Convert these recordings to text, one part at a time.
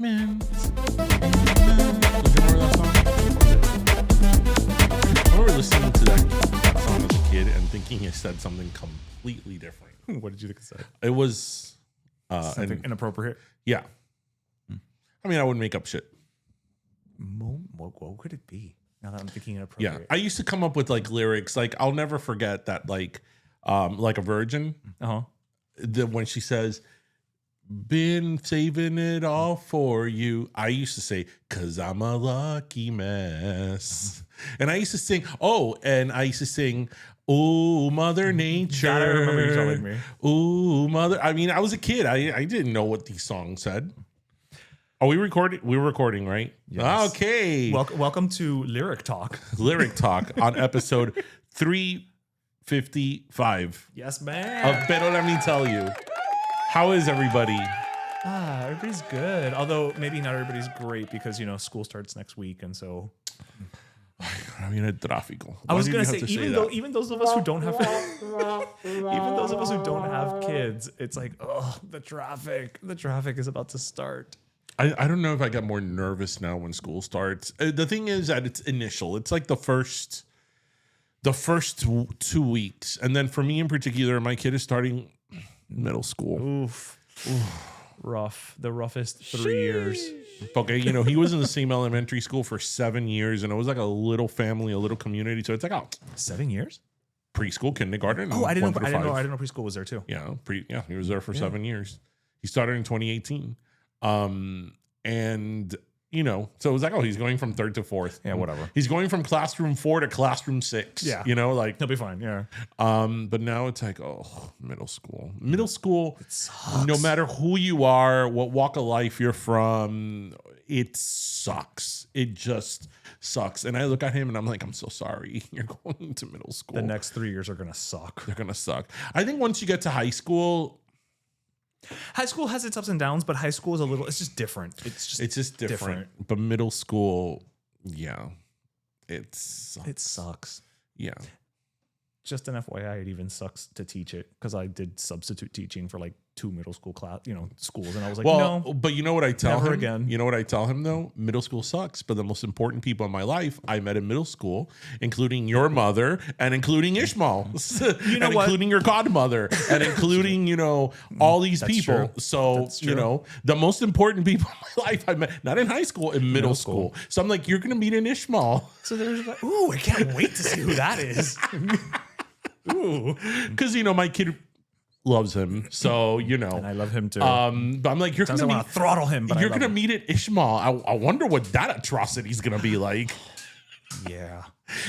Man. Did you remember that song? I remember listening to that song as a kid and thinking it said something completely different. What did you think it said? It was Something inappropriate? Yeah. I mean, I wouldn't make up shit. What could it be? Now that I'm thinking inappropriate. Yeah. I used to come up with like lyrics. Like I'll never forget that like a virgin. Uh-huh. When she says, been saving it all for you. I used to say, 'cause I'm a lucky mess. And I used to sing, oh, Mother Nature. That I remember you telling me. Ooh, Mother. I mean, I was a kid. I didn't know what these songs said. Are we recording? We're recording, right? Yes. Okay. Welcome to Lyric Talk. Lyric Talk on episode 355 Yes, man. of Pero Let Me Tell You. How is everybody? Everybody's good. Although maybe not everybody's great because, you know, school starts next week. And so I mean, a tráfico. I was going to say, even those of us who don't have kids, it's like, oh, the traffic is about to start. I don't know if I get more nervous now when school starts. The thing is that it's initial. It's like the first 2 weeks. And then for me in particular, my kid is starting middle school. Oof. Rough. The roughest 3 years. Okay, you know, he was in the same elementary school for 7 years, and it was like a little family, a little community. So it's like, 7 years? Preschool, kindergarten. Oh, I didn't know preschool was there too. Yeah, he was there for 7 years. He started in 2018. And you know, so it was like, he's going from 3rd to 4th. Yeah, whatever. He's going from classroom 4 to classroom 6. Yeah. You know, like he'll be fine. Yeah. But now it's like, middle school. Middle school, it sucks. No matter who you are, what walk of life you're from, it sucks. It just sucks. And I look at him and I'm like, I'm so sorry. You're going to middle school. The next 3 years are gonna suck. They're gonna suck. I think once you get to high school has its ups and downs, but high school is it's just different. It's just different. But middle school, yeah, it sucks. It sucks. Yeah. Just an FYI, it even sucks to teach it because I did substitute teaching for like 2 middle school schools, and I was like, no. But you know what I tell him? Again. You know what I tell him though? Middle school sucks, but the most important people in my life I met in middle school, including your mother and including Ishmael, including your godmother, and including all these people. True. So the most important people in my life I met, not in high school, in middle school. So I'm like, you're gonna meet an Ishmael. So there's like, ooh, I can't wait to see who that is. Ooh, because my kid loves him, so and I love him too. But I'm like, you're gonna want to throttle him, but you're gonna meet an Ishmael. I wonder what that atrocity is gonna be like. Yeah.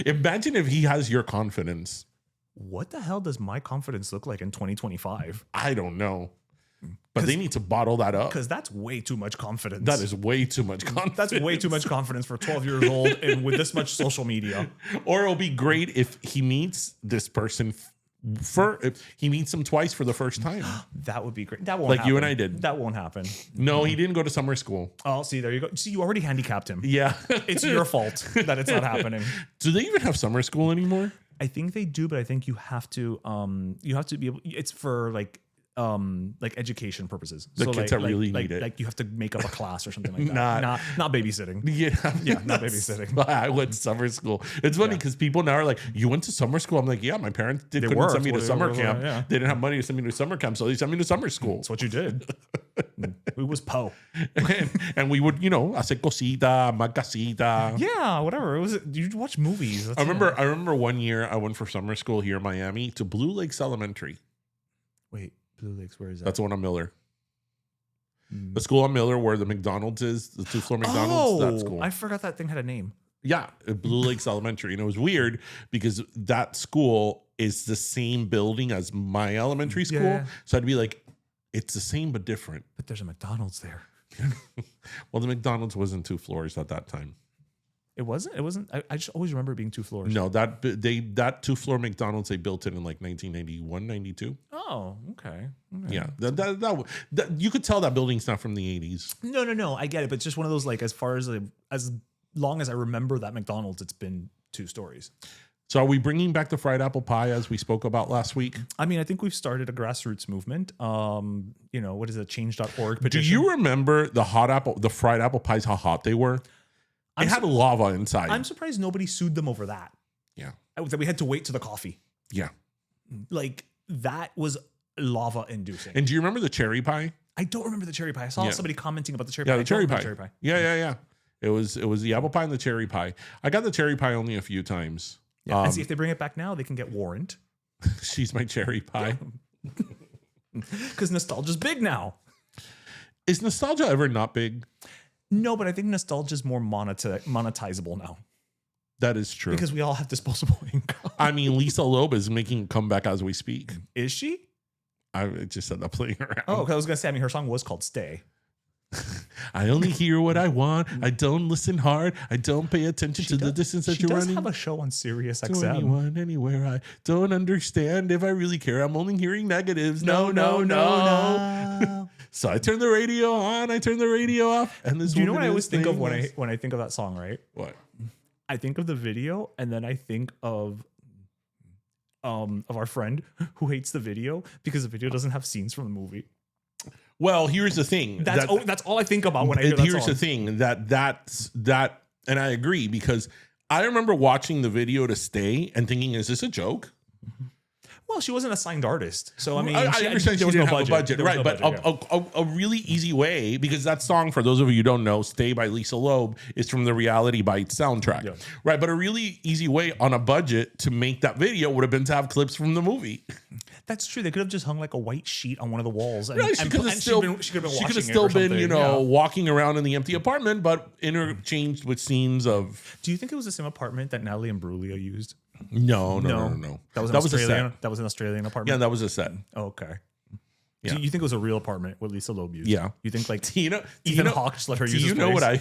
Imagine if he has your confidence. What the hell does my confidence look like in 2025? I don't know, but they need to bottle that up because that's way too much confidence. That is way too much confidence. That's way too much confidence for 12 years old and with this much social media. Or it'll be great if he meets this person if he meets him twice for the first time. That would be great. That won't happen. Like you and I did. That won't happen. No, he didn't go to summer school. Oh, see, there you go. See, you already handicapped him. Yeah. It's your fault that it's not happening. Do they even have summer school anymore? I think they do, but I think you have to be able, it's for like education purposes. The kids that really need it. Like you have to make up a class or something like that. Not babysitting. Yeah, not babysitting. I went to summer school. It's funny because people now are like, "You went to summer school?" I'm like, "Yeah, my parents couldn't send me to summer camp. Yeah. They didn't have money to send me to summer camp, so they sent me to summer school." That's what you did. It was Poe, and we would, hacer cosita, magacita. Yeah, whatever. It was. You watch movies. I remember one year I went for summer school here in Miami to Blue Lakes Elementary. Wait. Blue Lakes, where is that? That's the one on Miller. The school on Miller where the McDonald's is, the 2-floor McDonald's, that school. I forgot that thing had a name. Yeah, Blue Lakes Elementary. And it was weird because that school is the same building as my elementary school. Yeah. So I'd be like, it's the same but different. But there's a McDonald's there. Well, the McDonald's wasn't 2 floors at that time. It wasn't. I just always remember it being 2 floors. No, that 2-floor McDonald's, they built it in like 1991, 92. Oh, okay. Yeah, that you could tell that building's not from the 80s. No. I get it, but it's just one of those, like, as long as I remember that McDonald's, it's been 2 stories. So are we bringing back the fried apple pie as we spoke about last week? I mean, I think we've started a grassroots movement. What is it? Change.org Do petition. you remember the fried apple pies, how hot they were? It had lava inside. I'm surprised nobody sued them over that. Yeah. That we had to wait to the coffee. Yeah. Like, that was lava inducing. And do you remember the cherry pie? I don't remember the cherry pie. I saw somebody commenting about the cherry Yeah, pie. the cherry pie. Yeah. It was the apple pie and the cherry pie. I got the cherry pie only a few times. Yeah, and see, if they bring it back now, they can get warrant. She's my cherry pie. Because nostalgia's big now. Is nostalgia ever not big? No, but I think nostalgia's more monetizable now. That is true. Because we all have disposable income. I mean, Lisa Loeb is making a comeback as we speak. Is she? I just said that playing around. Oh, because I was going to say, I mean, her song was called Stay. I only hear what I want. I don't listen hard. I don't pay attention to the distance that you're running. She does have a show on Sirius XM. To anyone, anywhere. I don't understand if I really care. I'm only hearing negatives. No. So I turn the radio on. I turn the radio off. And this. Do you know what I always think of when I think of that song? Right? What? I think of the video, and then I think of our friend who hates the video because the video doesn't have scenes from the movie. Well, here's the thing. That's all I think about when I hear that Here's song. the thing that, and I agree because I remember watching the video to Stay and thinking, is this a joke? Well, she wasn't a signed artist, so I mean, I understand she didn't have a budget, right? But yeah. a really easy way, because that song, for those of you who don't know, "Stay" by Lisa Loeb is from the Reality Bites soundtrack, Yeah. right? But a really easy way on a budget to make that video would have been to have clips from the movie. That's true. They could have just hung like a white sheet on one of the walls, and, Right, she could have still been walking around in the empty apartment, but interchanged with scenes of. Do you think it was the same apartment that Natalie and Brulia used? No. That was a set. That was an Australian apartment. Yeah, that was a set. Oh, okay. Yeah. Do you think it was a real apartment what Lisa Loeb used? Yeah. You think like Ethan Hawke just let her use his Do you know place? what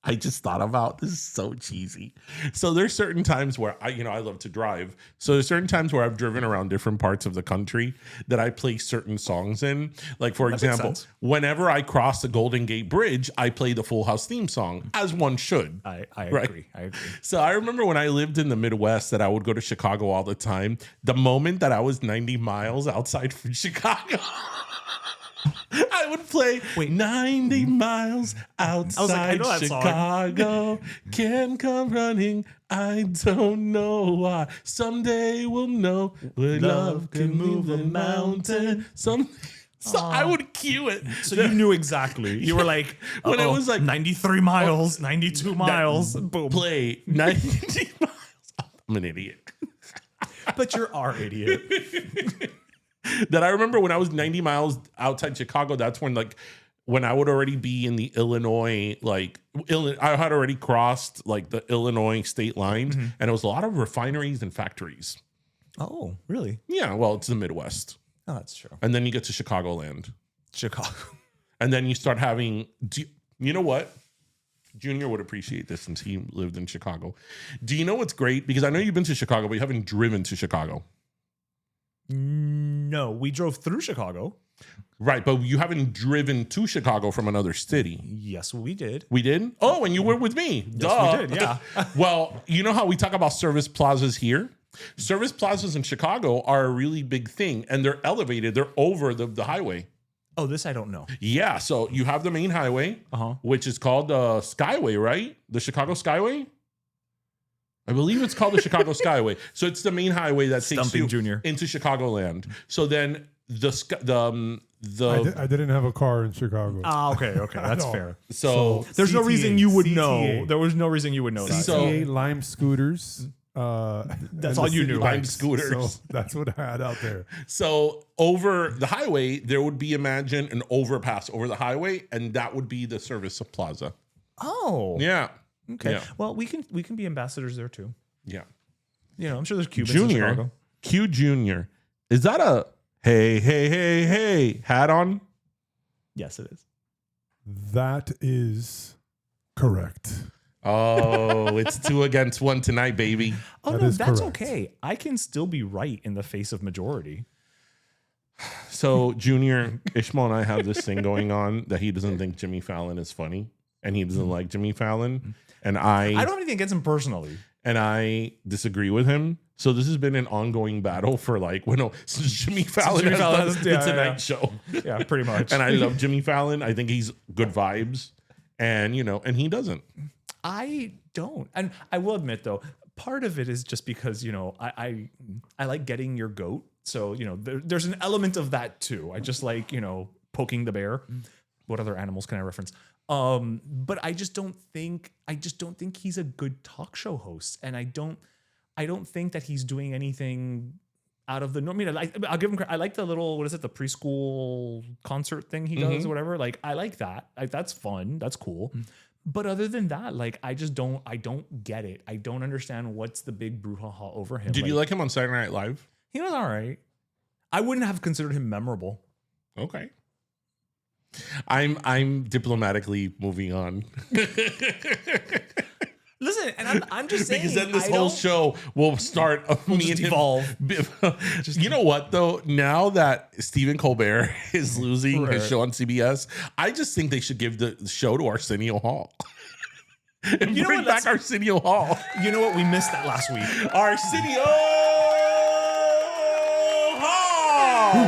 I just thought about? This is so cheesy. So there's certain times where I love to drive. So there's certain times where I've driven around different parts of the country that I play certain songs in. Like, for example, whenever I cross the Golden Gate Bridge, I play the Full House theme song, as one should. I Right. agree. I agree. So I remember when I lived in the Midwest that I would go to Chicago all the time. The moment that I was 90 miles outside from Chicago, I would play 90 miles outside Chicago. Can come running. I don't know why. Someday we'll know where love can move a mountain. So I would cue it. So you knew exactly. You were like, when it was like 93 miles, 92 miles. Boom. Play 90 miles. I'm an idiot. But you're our idiot. That I remember when I was 90 miles outside Chicago, that's when I would already be in the Illinois, I had already crossed like the Illinois state lines, and it was a lot of refineries and factories. Oh, really? Yeah, well, it's the Midwest. Oh, that's true. And then you get to Chicagoland. Chicago. And then you start having, you know what? Junior would appreciate this since he lived in Chicago. Do you know what's great? Because I know you've been to Chicago, but you haven't driven to Chicago. No, we drove through Chicago. Right, but you haven't driven to Chicago from another city. Yes, we did. We did? Oh, and you were with me. Yes, Duh. we did, yeah. Well, you know how we talk about service plazas here? Service plazas in Chicago are a really big thing, and they're elevated. They're over the highway. Oh, this I don't know. Yeah, so you have the main highway, which is called the Skyway, right? The Chicago Skyway? I believe it's called the Chicago Skyway. So it's the main highway that takes you into Chicagoland. So then I didn't have a car in Chicago. Ah, okay, that's fair. So there's no reason you would CTA. know. There was no reason you would know that. CTA Lime scooters. That's all you knew. Lime scooters. So that's what I had out there. So over the highway, there would be, imagine, an overpass over the highway, and that would be the service plaza. Oh, Yeah. okay. Yeah. Well, we can be ambassadors there too. Yeah. You know, I'm sure there's Cubans in Junior. Chicago. Q Junior. Is that a hey hat on? Yes, it is. That is correct. Oh, it's 2 against 1 tonight, baby. Oh, That no, is that's correct. okay. I can still be right in the face of majority. So Junior, Ishmael and I have this thing going on that he doesn't think Jimmy Fallon is funny, and he doesn't like Jimmy Fallon. And I don't have anything against him personally. and I disagree with him. So this has been an ongoing battle for since Jimmy Fallon Jimmy has Fallon done has- the yeah, Tonight Show. Yeah, pretty much. And I love Jimmy Fallon. I think he's good vibes. And, and he doesn't. I don't. And I will admit though, part of it is just because, I like getting your goat. So, there's an element of that too. I just like, poking the bear. What other animals can I reference? But I don't think he's a good talk show host. And I don't think that he's doing anything out of the norm. I mean, I'll give him credit. I like the little, the preschool concert thing he does or whatever. Like, I like that. That's fun. That's cool. But other than that, I don't get it. I don't understand what's the big brouhaha over him. Did you like him on Saturday Night Live? He was all right. I wouldn't have considered him memorable. Okay. I'm diplomatically moving on. Listen, and I'm just saying. Because then this whole show will start me and evolve. You know what, though? Now that Stephen Colbert is losing his show on CBS, I just think they should give the show to Arsenio Hall. And bring back Arsenio Hall. You know what? We missed that last week. Arsenio Hall!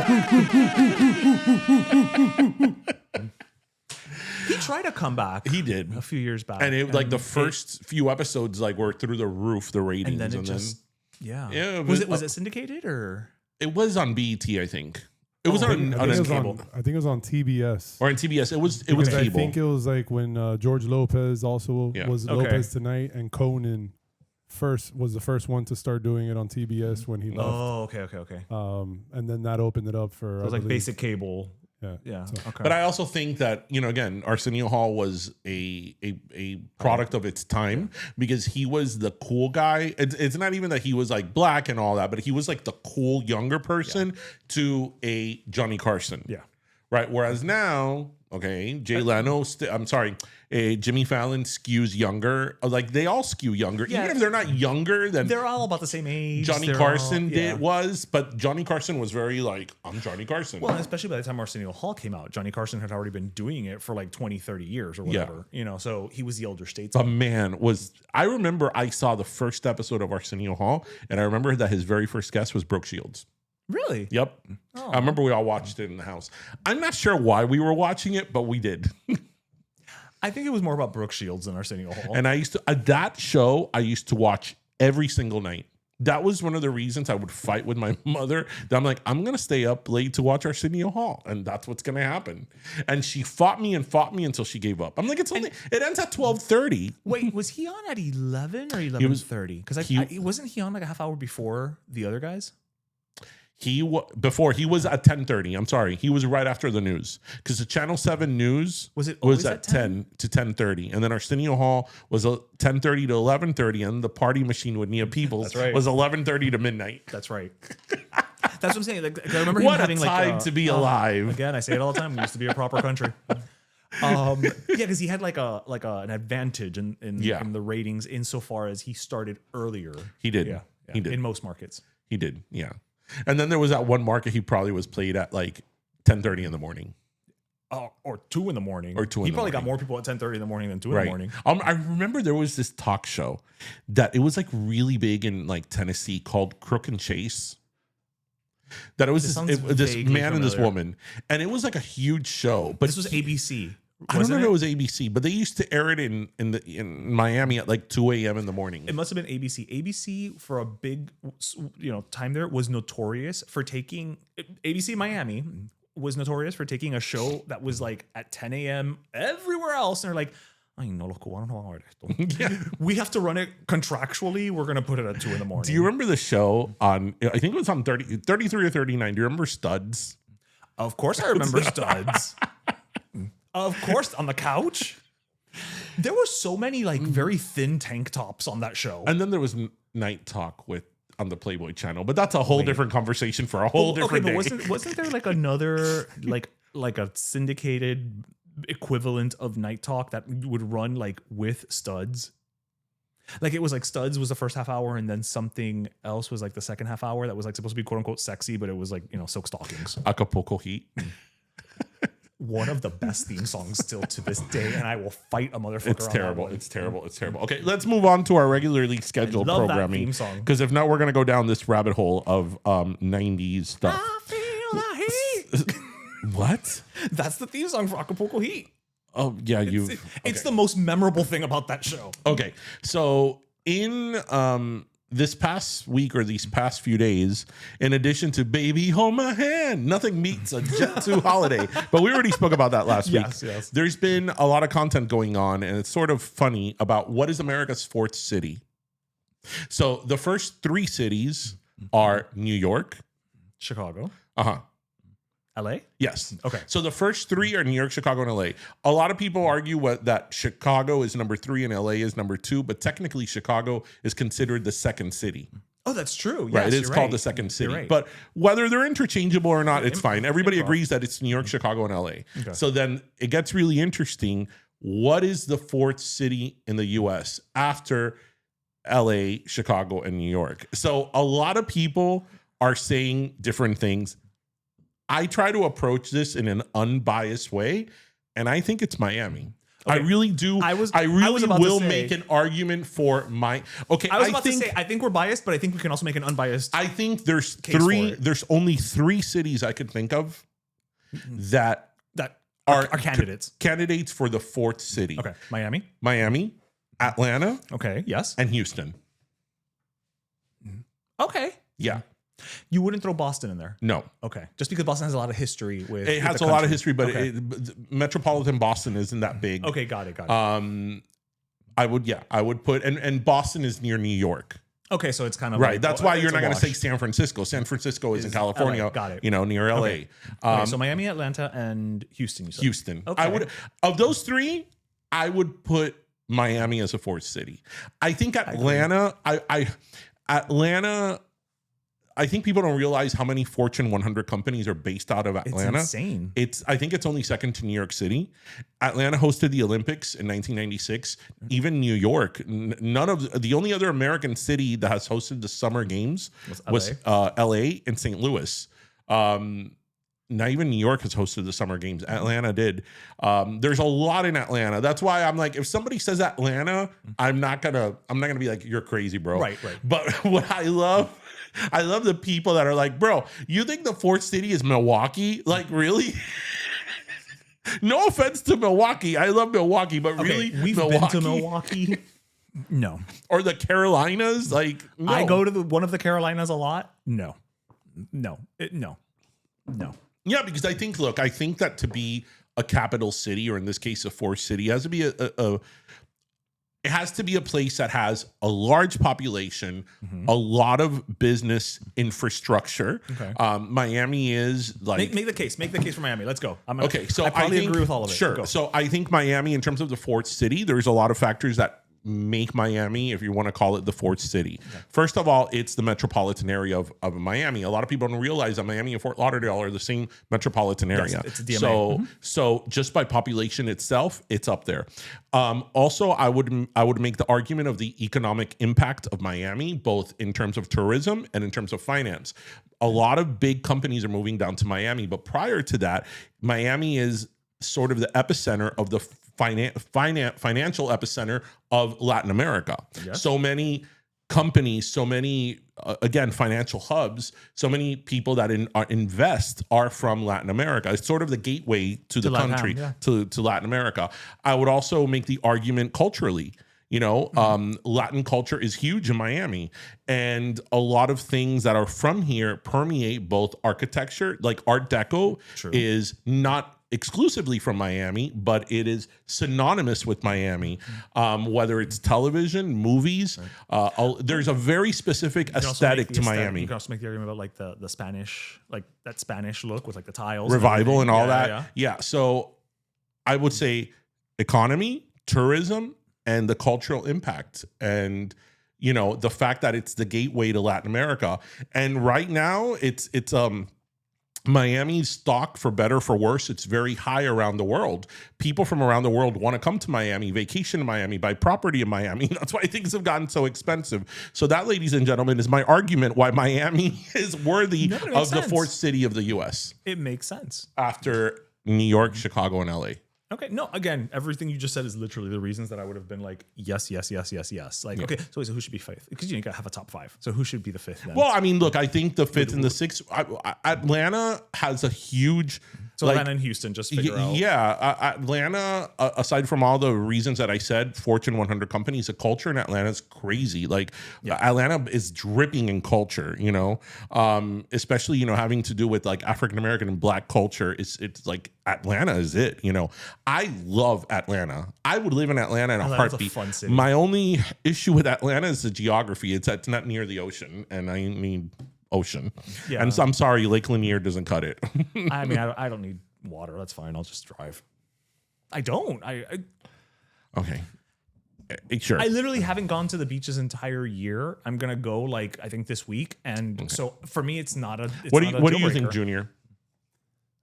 He tried to come back. He did a few years back, and the first few episodes were through the roof, the ratings, and then was it syndicated or it was on BET? I think it was on cable. I think it was on TBS or on TBS. It was because cable. I think it was like when George Lopez also was Lopez Tonight, and Conan was the first one to start doing it on TBS when he left. Oh, okay. And then that opened it up for it was like basic cable. Yeah. So. Okay. But I also think that, again, Arsenio Hall was a product of its time because he was the cool guy. It's not even that he was like black and all that, but he was like the cool younger person to a Johnny Carson. Yeah. Right. Whereas now, Jay Leno, Jimmy Fallon skews younger. Like they all skew younger. Yeah. Even if they're not younger than they're all about the same age. Johnny Carson but Johnny Carson was very like, I'm Johnny Carson. Well, especially by the time Arsenio Hall came out, Johnny Carson had already been doing it for like 20, 30 years or whatever. So he was the elder statesman. A man I remember I saw the first episode of Arsenio Hall, and I remember that his very first guest was Brooke Shields. Really? Yep. Oh. I remember we all watched it in the house. I'm not sure why we were watching it, but we did. I think it was more about Brooke Shields than Arsenio Hall. And I used to that show I used to watch every single night. That was one of the reasons I would fight with my mother. That I'm like, I'm gonna stay up late to watch Arsenio Hall, and that's what's gonna happen. And she fought me until she gave up. I'm like, it ends at 12:30. Wait, was he on at 11 or 11:30? Because wasn't he on like a half hour before the other guys? He was at 10:30. I'm sorry, he was right after the news because the Channel 7 news was at 10 to 10:30, and then Arsenio Hall was 10:30 to 11:30, and the party machine with Nia Peoples was 11:30 to midnight. That's right. That's what I'm saying. Like, I remember him what having a time to be alive. Again, I say it all the time. We used to be a proper country. Because he had an advantage in the ratings insofar as he started earlier. He did. Yeah. He did in most markets. He did. Yeah. And then there was that one market he probably was played at like 10:30 in the morning. Or 2 in the morning. He probably got more people at 10:30 in the morning than 2 in the morning. I remember there was this talk show that it was like really big in like Tennessee called Crook and Chase. That it was this man and this woman, and it was like a huge show. But this was ABC. I don't know if it was ABC, but they used to air it in Miami at like 2 a.m. in the morning. It must have been ABC. ABC for a big time there was notorious for taking ABC Miami was notorious for taking a show that was like at 10 a.m. everywhere else, and they're like, I don't know we have to run it contractually. We're gonna put it at 2 in the morning. Do you remember the show on? I think it was on 33 or 39. Do you remember Studs? Of course, I remember Studs. Of course, on the couch. There were so many like very thin tank tops on that show. And then there was Night Talk on the Playboy channel, but that's a whole different conversation for a whole different day. But wasn't there like another like a syndicated equivalent of Night Talk that would run like with Studs? Like it was like Studs was the first half hour, and then something else was like the second half hour that was like supposed to be quote unquote sexy, but it was like silk stockings. Acapulco H.E.A.T. one of the best theme songs still to this day, and I will fight a motherfucker. It's on terrible. that one. It's terrible. It's terrible. Okay, let's move on to our regularly scheduled love that programming. theme song. Because if not, we're gonna go down this rabbit hole of 90s stuff. I feel the heat. What? That's the theme song for Acapulco H.E.A.T. Oh yeah, It's the most memorable thing about that show. Okay, so in this past week or these past few days, in addition to Baby Hold My Hand, nothing meets a Jet 2 holiday. But we already spoke about that last week. Yes. There's been a lot of content going on, and it's sort of funny about what is America's fourth city. So the first three cities are New York. Chicago. Uh-huh. LA? Yes. Okay. So the first three are New York, Chicago, and LA. A lot of people argue that Chicago is number 3 and LA is number 2, but technically Chicago is considered the second city. Oh, that's true. Right. Yes, It is called the second city. Right. But whether they're interchangeable or not, it's fine. Everybody agrees that it's New York, Chicago, and LA. Okay. So then it gets really interesting. What is the fourth city in the US after LA, Chicago, and New York? So a lot of people are saying different things. I try to approach this in an unbiased way, and I think it's Miami. Okay. I really do. I really will make an argument for my. Okay, I was about to say I think we're biased, but I think we can also make an unbiased. I think there's three. There's only 3 cities I could think of that are candidates. Candidates for the fourth city. Okay, Miami, Atlanta. Okay, yes, and Houston. Okay, yeah. You wouldn't throw Boston in there? No. Okay. Just because Boston has a lot of history with it has a lot of history, but metropolitan Boston isn't that big. Okay, got it. I would put and Boston is near New York. Okay, so it's kind of right. Like, that's why you're not going to say San Francisco. San Francisco is in California. LA. Got it. You know, near LA. Okay, so Miami, Atlanta, and Houston. You said. Houston. Okay. I would of those 3, I would put Miami as a fourth city. I think Atlanta. Atlanta. I think people don't realize how many Fortune 100 companies are based out of Atlanta. It's insane. I think it's only second to New York City. Atlanta hosted the Olympics in 1996. Even New York, the only other American city that has hosted the Summer Games was LA and St. Louis. Not even New York has hosted the Summer Games. Atlanta did. There's a lot in Atlanta. That's why I'm like, if somebody says Atlanta, I'm not gonna be like, you're crazy, bro. Right. But what I love the people that are like, bro, you think the fourth city is Milwaukee? Like, really? No offense to Milwaukee. I love Milwaukee, but really, we've been to Milwaukee. No. Or the Carolinas? Like, no. I go to one of the Carolinas a lot. No. Yeah, because I think that to be a capital city, or in this case, a fourth city, has to be it has to be a place that has a large population, a lot of business infrastructure. Okay. Miami is like make the case for Miami. Let's go. So I probably agree with all of it. Sure. So I think Miami, in terms of the fourth city, there's a lot of factors that make Miami, if you want to call it, the fourth city. Okay. First of all, it's the metropolitan area of Miami. A lot of people don't realize that Miami and Fort Lauderdale are the same metropolitan area. Yes, it's a DMA. So just by population itself, it's up there. Also, I would make the argument of the economic impact of Miami, both in terms of tourism and in terms of finance. A lot of big companies are moving down to Miami, but prior to that, Miami is sort of the epicenter of the financial epicenter of Latin America. Yes. So many companies, so many, again, financial hubs, so many people that invest are from Latin America. It's sort of the gateway to the country, to Latin America. I would also make the argument culturally. Latin culture is huge in Miami, and a lot of things that are from here permeate both architecture, like Art Deco is not exclusively from Miami, but it is synonymous with Miami. Whether it's television, movies, there's a very specific aesthetic to Miami. You can also make the argument about like the Spanish, like that Spanish look with like the tiles, revival and all that. Yeah. So I would say economy, tourism, and the cultural impact, and the fact that it's the gateway to Latin America. And right now, it's Miami's stock, for better for worse, it's very high around the world. People from around the world want to come to Miami, vacation in Miami, buy property in Miami. That's why things have gotten so expensive. So that, ladies and gentlemen, is my argument why Miami is worthy of the fourth city of the U.S. It makes sense. After New York, Chicago, and LA. Okay. No, again, everything you just said is literally the reasons that I would have been like, yes. Like, okay, so who should be fifth? Because you gotta have a top 5. So who should be the 5th then? Well, I mean, look, I think the 5th and the 6th, Atlanta has a huge. So Atlanta and Houston, just figure out. Yeah, Atlanta, aside from all the reasons that I said, Fortune 100 companies, the culture in Atlanta is crazy. Like Atlanta is dripping in culture, you know, especially, you know, having to do with like African American and Black culture. It's like Atlanta is it, you know. I love Atlanta. I would live in Atlanta in a heartbeat. A fun city. My only issue with Atlanta is the geography. It's not near the ocean, and I need ocean. Yeah. And so I'm sorry, Lake Lanier doesn't cut it. I mean, I don't need water. That's fine. I'll just drive. I don't. Okay. Sure. I literally haven't gone to the beach this entire year. I'm gonna go like I think this week, and so for me, it's not a. What do you think, Junior?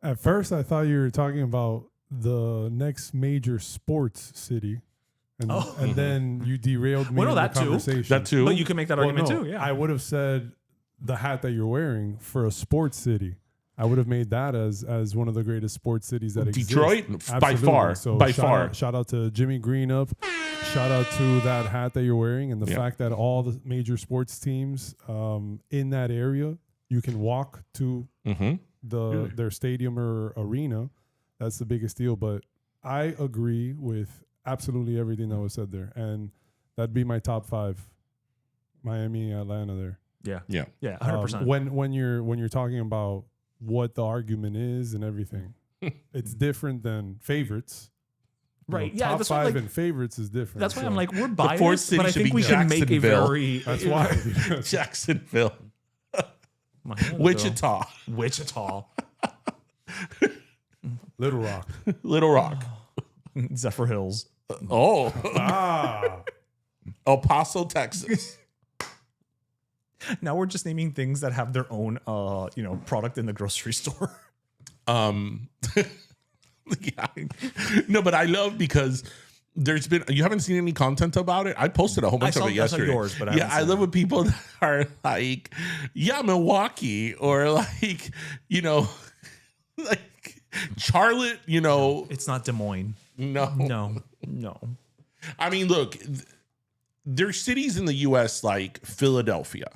At first, I thought you were talking about the next major sports city. And then you derailed me in the conversation. That too. But you can make that argument too. Yeah. I would have said the hat that you're wearing for a sports city. I would have made that as one of the greatest sports cities that exist. Detroit, by far. So by far. Shout out to Jimmy Greenup. Shout out to that hat that you're wearing and the fact that all the major sports teams in that area, you can walk to their stadium or arena. That's the biggest deal. But I agree with absolutely everything that was said there. And that'd be my top 5. Miami, Atlanta there. Yeah. 100%. When you're talking about what the argument is and everything, it's different than favorites. Right. You know, top 5 and favorites is different. That's why I'm like, we're biased, but I think we can make a very... That's why. Jacksonville. Wichita. Little Rock. Little Rock. Zephyr Hills. El Paso, Texas. Now we're just naming things that have their own, product in the grocery store. Yeah. No, but I love because you haven't seen any content about it. I posted a whole bunch of it yesterday. Yours, but I love when people that are like, Milwaukee, or like, like Charlotte, It's not Des Moines. No. I mean, look, there's cities in the U.S. like Philadelphia,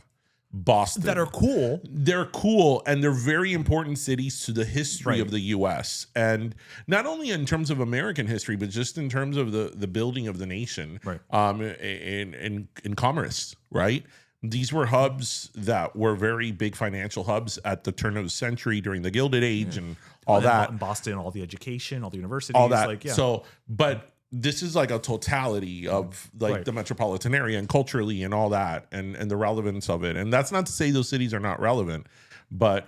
Boston that are cool. They're cool, and they're very important cities to the history of the U.S. And not only in terms of American history, but just in terms of the building of the nation, in commerce, right? These were hubs that were very big financial hubs at the turn of the century during the Gilded Age and all that. In Boston, all the education, all the universities. All that. So, but this is like a totality of the metropolitan area and culturally and all that and the relevance of it. And that's not to say those cities are not relevant, but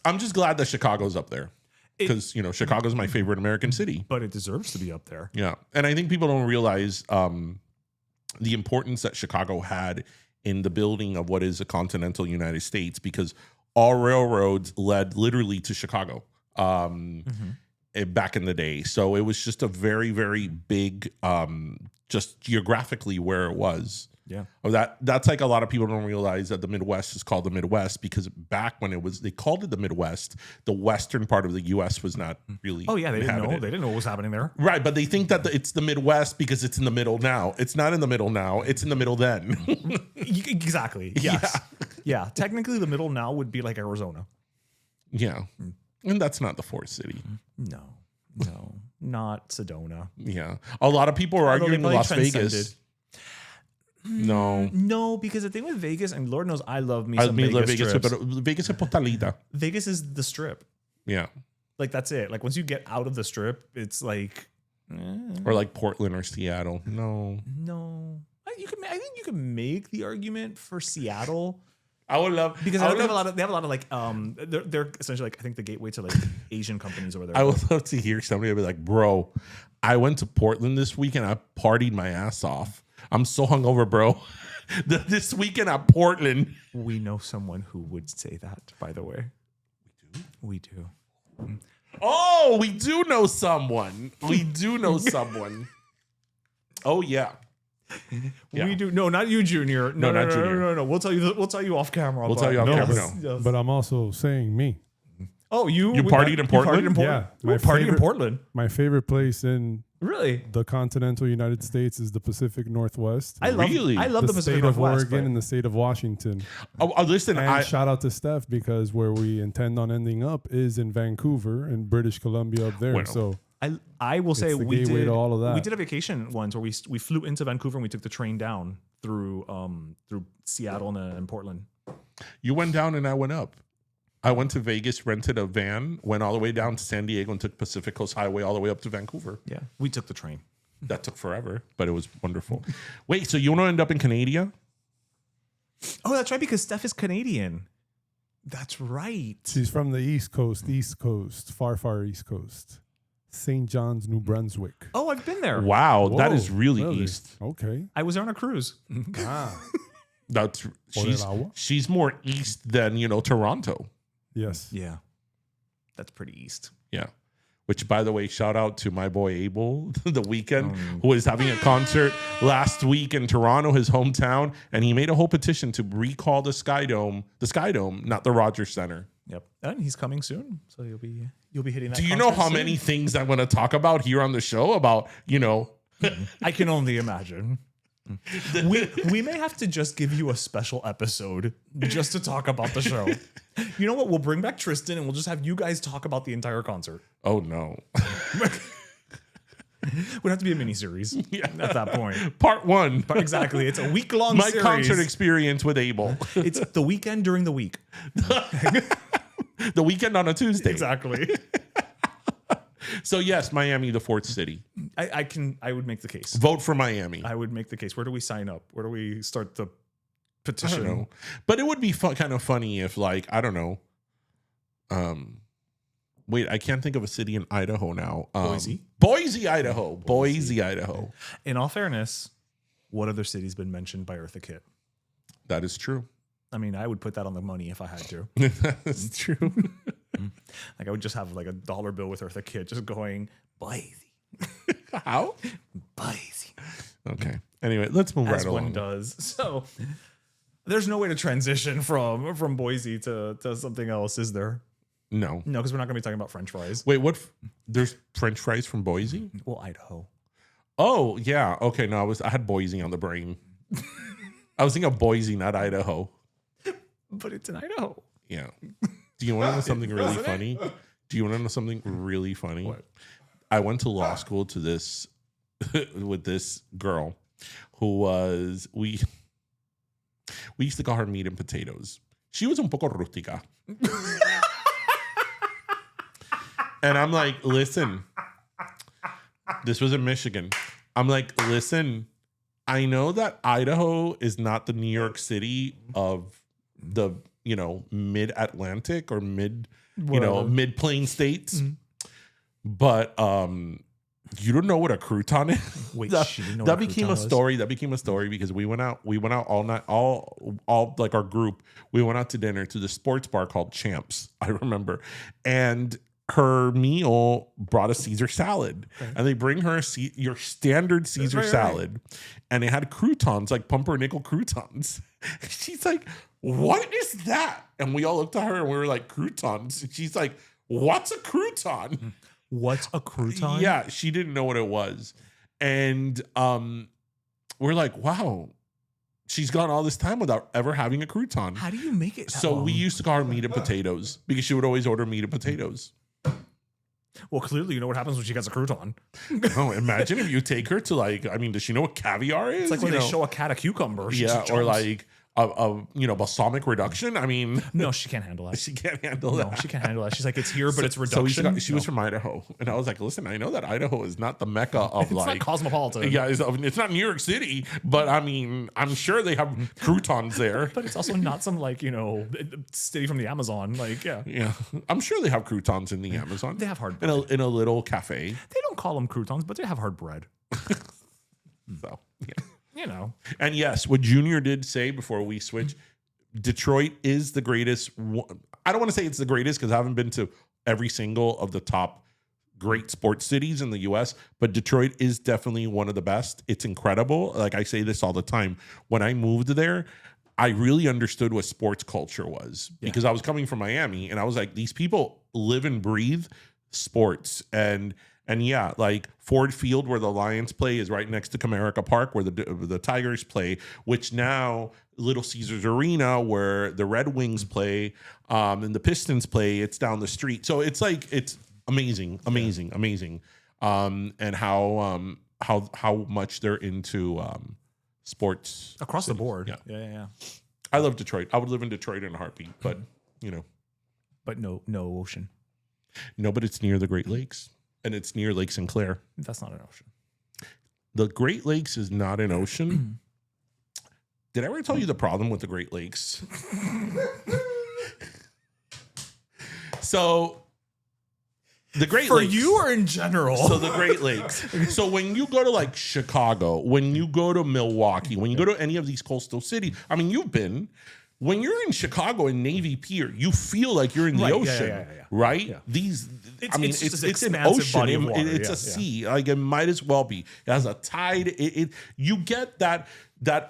I'm just glad that Chicago's up there because, Chicago's my favorite American city. But it deserves to be up there. Yeah. And I think people don't realize the importance that Chicago had in the building of what is a continental United States, because all railroads led literally to Chicago. Back in the day. So it was just a very, very big, just geographically where it was. Yeah. That's like a lot of people don't realize that the Midwest is called the Midwest because back when they called it the Midwest, the western part of the U.S. was not really. Oh yeah, they didn't know. They didn't know what was happening there. Right, but they think that it's the Midwest because it's in the middle now. It's not in the middle now. It's in the middle then. Exactly. Yes. Yeah. Technically, the middle now would be like Arizona. Yeah. And that's not the fourth city. No, not Sedona. Yeah. A lot of people are arguing Las Vegas. No, because the thing with Vegas, and Lord knows I love me some Vegas strips. But Vegas is Portalita. Vegas is the strip. Yeah. Like that's it. Like once you get out of the strip, it's like. Or like Portland or Seattle. No. I think you can make the argument for Seattle. I would love because they have a lot of like they're essentially like I think the gateway to like Asian companies over there. I would love to hear somebody be like, bro, I went to Portland this weekend. I partied my ass off. I'm so hungover, bro. This weekend at Portland. We know someone who would say that, by the way. We do. Oh, we do know someone. Oh yeah. We do. No, not you, Junior. No, not Junior. No. We'll tell you off camera. We'll tell you off camera. But I'm also saying me. Oh, you partied in Portland? Yeah, My partied in Portland. My favorite place in Really? the continental United States is the Pacific Northwest. I love the state Pacific of Northwest, Oregon and the state of Washington. Listen, And shout out to Steph, because where we intend on ending up is in Vancouver in British Columbia up there. Well, so I will say the we gateway did to all of that. We did a vacation once where we flew into Vancouver and we took the train down through Seattle and Portland. you went down and I went up. I went to Vegas, rented a van, went all the way down to San Diego, and took Pacific Coast Highway all the way up to Vancouver. Yeah, we took the train. That took forever, but it was wonderful. Wait, so you want to end up in Canada? Oh, that's right, because Steph is Canadian. That's right. She's from the East Coast, far, far East Coast. St. John's, New Brunswick. Oh, I've been there. Wow, that Whoa, is really east. Okay. I was on a cruise. That's she's more east than Toronto. Yes. Yeah, that's pretty east. Yeah. Which, by the way, shout out to my boy Abel, the Weekend, who was having a concert last week in Toronto, his hometown, and he made a whole petition to recall the Sky Dome, not the Rogers Center. Yep, and he's coming soon, so you'll be hitting that. Do you know how soon. many things I'm going to talk about here on the show about, I can only imagine. We may have to just give you a special episode just to talk about the show. You know what? We'll bring back Tristan and we'll just have you guys talk about the entire concert. Oh, no. Would have to be a mini series at that point. Part 1. Exactly. It's a week-long My series. concert experience with Abel. It's the weekend during the week. The weekend on a Tuesday. Exactly. So yes, Miami, the fourth city. I would make the case. Vote for Miami. I would make the case. Where do we sign up? Where do we start the I petition? don't know. But it would be kind of funny if, like, I don't know. Wait, I can't think of a city in Idaho now. Boise, Idaho. Boise, Idaho. In all fairness, what other city's been mentioned by Eartha Kitt? That is true. I mean, I would put that on the money if I had to. That's true. Like I would just have like a dollar bill with Eartha Kitt just going, Boise. How? Boise. Okay. Anyway, let's move As right one along. does. So there's no way to transition from Boise to something else, is there? No. No, because we're not going to be talking about French fries. Wait, what? There's French fries from Boise? Well, Idaho. Oh, yeah. Okay, no, I had Boise on the brain. I was thinking of Boise, not Idaho. But it's in Idaho. Yeah. Do you want to know something really funny? Do you want to know something really funny? What? I went to law school to this with this girl who was we used to call her meat and potatoes. She was un poco rustica. And I'm like, listen, this was in Michigan. I'm like, listen, I know that Idaho is not the New York City of the, mid-Atlantic or mid-plain states. Mm-hmm. But you don't know what a crouton is? Wait, that became a story. That became a story because we went out all night, all like our group. We went out to dinner to the sports bar called Champs, I remember. And her meal brought a Caesar salad, and they bring her your standard Caesar salad, and it had croutons, like pumpernickel croutons. She's like, "What is that?" And we all looked at her and we were like, "Croutons." And she's like, "What's a crouton?" What's a crouton? Yeah, she didn't know what it was, and we're like, "Wow." She's gone all this time without ever having a crouton. How do you make it? So we used to call her meat and potatoes because she would always order meat and potatoes. Well, clearly you know what happens when she gets a crouton. Oh, imagine if you take her to does she know what caviar is? It's like when they show a cat a cucumber. Or like a balsamic reduction. I mean, no, she can't handle that. She can't handle that. No, she can't handle that. She's like, it's here, but it's reduction. So she was from Idaho, and I was like, listen, I know that Idaho is not the mecca of it's not cosmopolitan. Yeah, it's not New York City, but I mean, I'm sure they have croutons there. But it's also not some city from the Amazon. Yeah, I'm sure they have croutons in the Amazon. They have hard bread. in a little cafe. They don't call them croutons, but they have hard bread. So yeah. And yes, what Junior did say before we switch, Detroit is the greatest. I don't want to say it's the greatest because I haven't been to every single of the top great sports cities in the U.S., but Detroit is definitely one of the best. It's incredible. Like I say this all the time. When I moved there, I really understood what sports culture was because I was coming from Miami and I was like, these people live and breathe sports. And yeah, like Ford Field, where the Lions play, is right next to Comerica Park, where the Tigers play, which now Little Caesars Arena, where the Red Wings play, and the Pistons play, it's down the street. So it's like, it's amazing. And how much they're into sports across the cities. board. Yeah. Yeah. I love Detroit. I would live in Detroit in a heartbeat, but But no ocean. no, but it's near the Great Lakes, and it's near Lake Sinclair. That's not an ocean. The Great Lakes is not an ocean. Did I ever tell you the problem with the Great Lakes? So the Great For Lakes. you or in general? So the Great Lakes. So when you go to like Chicago, when you go to Milwaukee, when you go to any of these coastal cities, I mean, you've been. When you're in Chicago in Navy Pier, you feel like you're in the ocean, right? Yeah. It's an ocean. Body of water. It's a sea. Like it might as well be. It has a tide. You get that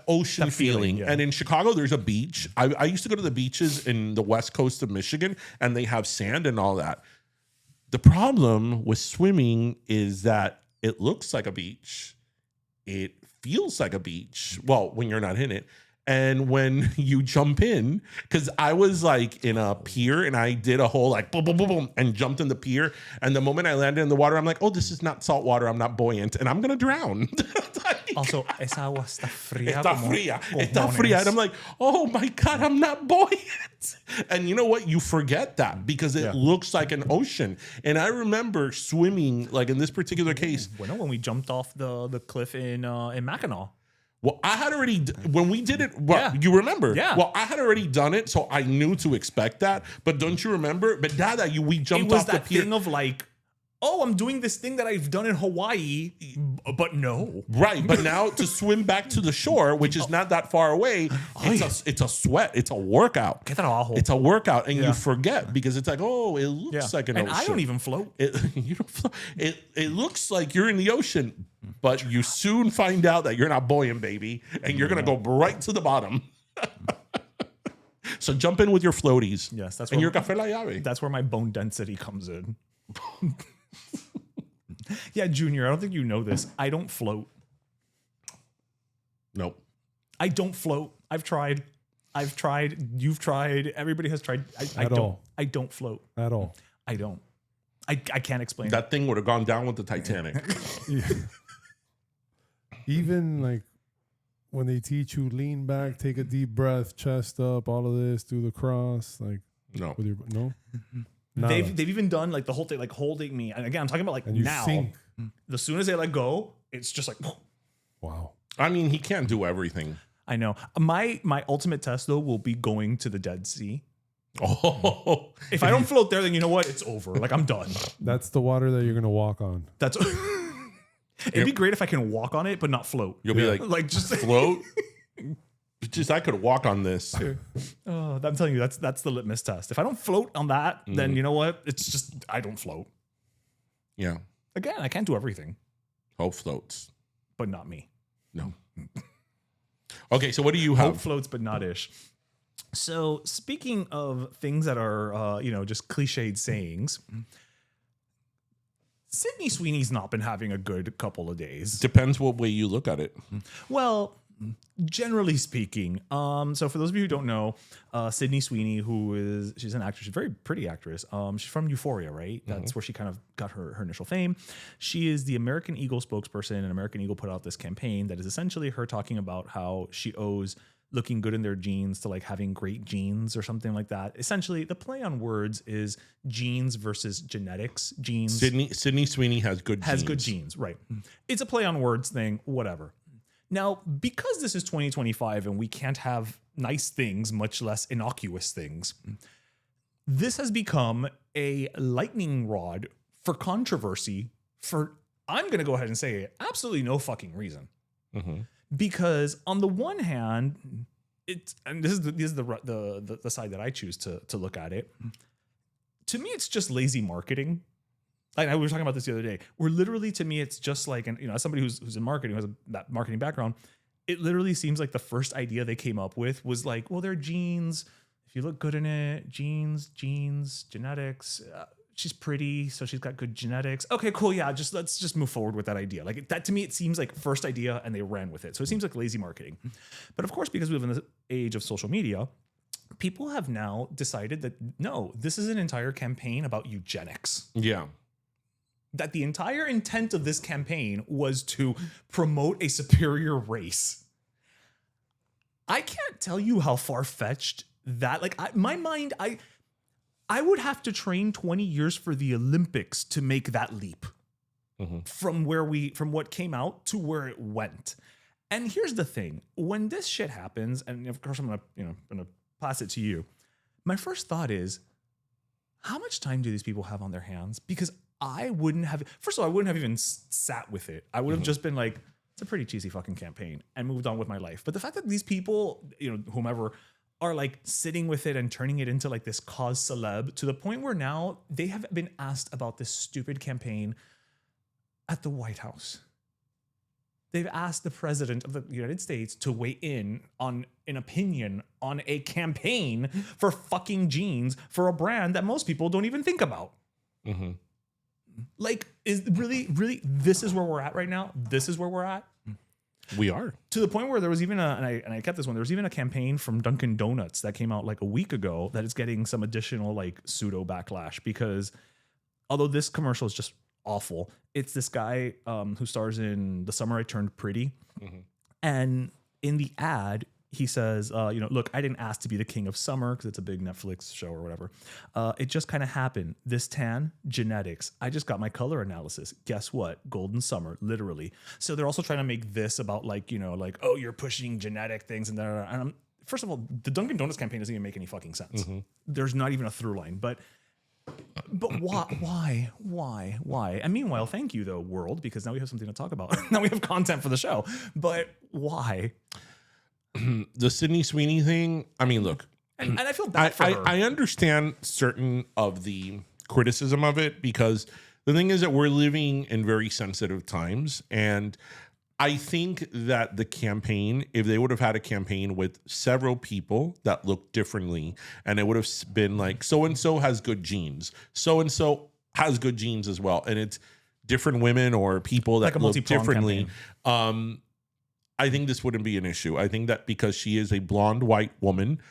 ocean feeling. Yeah. And in Chicago, there's a beach. I used to go to the beaches in the west coast of Michigan, and they have sand and all that. The problem with swimming is that it looks like a beach. It feels like a beach. Well, when you're not in it. And when you jump in, because I was like in a pier and I did a whole like boom, boom, boom, boom, and jumped in the pier. And the moment I landed in the water, I'm like, oh, this is not salt water. I'm not buoyant and I'm going to drown. Also, esa agua está fría. Está fría. And I'm like, oh my God, I'm not buoyant. And you know what? You forget that because it looks like an ocean. And I remember swimming, like in this particular case. When we jumped off the cliff in Mackinac. Well, I had already, when we did it, well, you remember? Yeah. Well, I had already done it, so I knew to expect that. But don't you remember? But Dada, we jumped off the pier. It was that thing of like, oh, I'm doing this thing that I've done in Hawaii, but no. Right, but now to swim back to the shore, which is not that far away, it's a sweat. It's a workout. Qué trabajo. It's a workout, and you forget because it's like, oh, it looks like an ocean. And I don't even float. You don't float. It looks like you're in the ocean, but you soon find out that you're not buoyant, baby, and you're gonna go right to the bottom. So jump in with your floaties. Yes, that's and your café la llave. That's where my bone density comes in. Yeah, Junior, I don't think you know this. I don't float. Nope. I don't float. I've tried. You've tried. Everybody has tried. I don't float. At all. I don't. I can't explain That thing would have gone down with the Titanic. Even like when they teach you lean back, take a deep breath, chest up, all of this, do the cross, like No. with your no. They've even done like the whole thing, like holding me. And again, I'm talking about like And you now. sink. As soon as they let go, it's just like, Wow. I mean, he can't do everything. I know. My ultimate test though will be going to the Dead Sea. Oh. If I don't float there, then you know what? It's over. Like I'm done. That's the water that you're gonna walk on. That's. It'd be great if I can walk on it but not float. You'll be like just float. Just I could walk on this. Oh, I'm telling you, that's the litmus test. If I don't float on that, then you know what? It's just I don't float. Yeah. Again, I can't do everything, Hope floats. but not me. No. Okay, so what do you Hope have? floats, but not ish. So speaking of things that are just cliched sayings, Sydney Sweeney's not been having a good couple of days. Depends what way you look at it. Well, generally speaking. So for those of you who don't know, Sydney Sweeney, she's an actress, she's a very pretty actress. She's from Euphoria, right? That's where she kind of got her initial fame. She is the American Eagle spokesperson, and American Eagle put out this campaign that is essentially her talking about how she owes looking good in their genes to like having great genes or something like that. Essentially, the play on words is genes versus genetics. Genes. Sydney Sweeney has good genes, right? It's a play on words thing, whatever. Now, because this is 2025 and we can't have nice things, much less innocuous things, this has become a lightning rod for controversy for, I'm going to go ahead and say it, absolutely no fucking reason. Because on the one hand, and this is the side that I choose to look at it. To me, it's just lazy marketing. Like we were talking about this the other day. Where literally, to me, it's just like, as somebody who's in marketing, who has that marketing background, it literally seems like the first idea they came up with was like, well, their genes. if you look good in it, genes, genetics. She's pretty, so she's got good genetics. Okay, cool. Yeah, let's just move forward with that idea. Like that to me, it seems like first idea, and they ran with it. So it seems like lazy marketing. But of course, because we live in the age of social media, people have now decided that no, this is an entire campaign about eugenics. Yeah. That the entire intent of this campaign was to promote a superior race. I can't tell you how far-fetched that, like, my mind, I would have to train 20 years for the Olympics to make that leap from what came out to where it went. And here's the thing. When this shit happens, and of course I'm gonna pass it to you. My first thought is, how much time do these people have on their hands? Because I wouldn't have even sat with it. I would have just been like, it's a pretty cheesy fucking campaign, and moved on with my life. But the fact that these people, whomever, are like sitting with it and turning it into like this cause celeb to the point where now they have been asked about this stupid campaign at the White House. They've asked the president of the United States to weigh in on an opinion on a campaign for fucking jeans for a brand that most people don't even think about. Like, is really, this is where we're at right now? This is where we're at? We are. To the point where there was even I kept this one, there was even a campaign from Dunkin' Donuts that came out like a week ago that is getting some additional like pseudo backlash, because although this commercial is just awful, it's this guy who stars in The Summer I Turned Pretty. And in the ad, he says, look, I didn't ask to be the king of summer because it's a big Netflix show or whatever. It just kind of happened. This tan, genetics. I just got my color analysis. Guess what? Golden summer, literally. So they're also trying to make this about oh, you're pushing genetic things and that. And first of all, the Dunkin' Donuts campaign doesn't even make any fucking sense. There's not even a through line. But why? And meanwhile, thank you though, world, because now we have something to talk about. Now we have content for the show. But why? The Sydney Sweeney thing, I mean, look. And I feel bad for her. I understand certain of the criticism of it, because the thing is that we're living in very sensitive times. And I think that the campaign, if they would have had a campaign with several people that looked differently, and it would have been like, so-and-so has good genes, so-and-so has good genes as well, and it's different women or people that look differently, I think this wouldn't be an issue. I think that because she is a blonde white woman,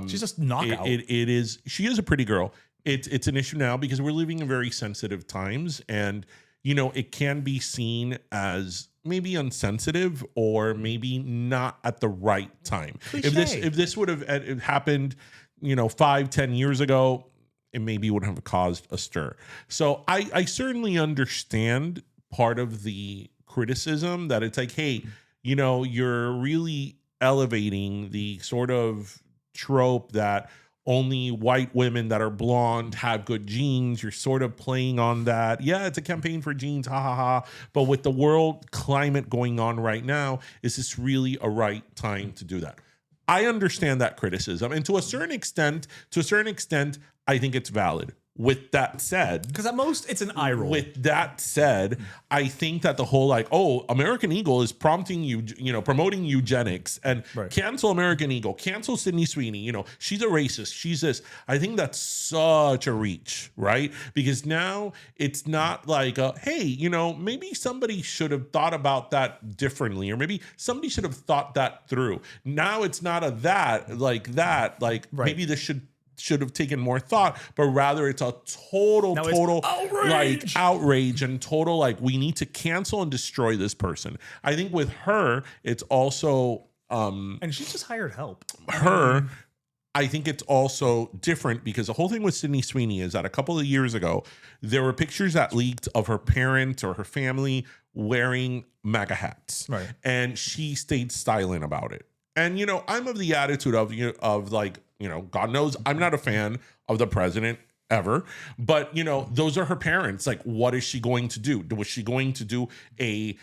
she's just knockout. She is a pretty girl. It's an issue now because we're living in very sensitive times, and it can be seen as maybe insensitive or maybe not at the right time. Cliche. If this would have happened, 5-10 years ago, it maybe would have caused a stir. So I certainly understand part of the criticism that it's like, hey, you're really elevating the sort of trope that only white women that are blonde have good genes. You're sort of playing on that. Yeah, it's a campaign for genes, ha ha ha. But with the world climate going on right now, is this really a right time to do that? I understand that criticism. And to a certain extent, I think it's valid. With that said, because at most it's an eye roll. With that said, I think that the whole American Eagle is promoting eugenics and cancel American Eagle, cancel Sydney Sweeney. She's a racist. She's this. I think that's such a reach, right? Because now it's not like, hey, maybe somebody should have thought about that differently, or maybe somebody should have thought that through. Now it's not maybe this should have taken more thought, but rather it's a total outrage and total we need to cancel and destroy this person. I think with her, it's also and she just hired help. I think it's also different because the whole thing with Sydney Sweeney is that a couple of years ago, there were pictures that leaked of her parents or her family wearing MAGA hats. Right. And she stayed silent about it. And, I'm of the attitude of God knows I'm not a fan of the president ever. But, you know, those are her parents. Like, what is she going to do? Was she going to do a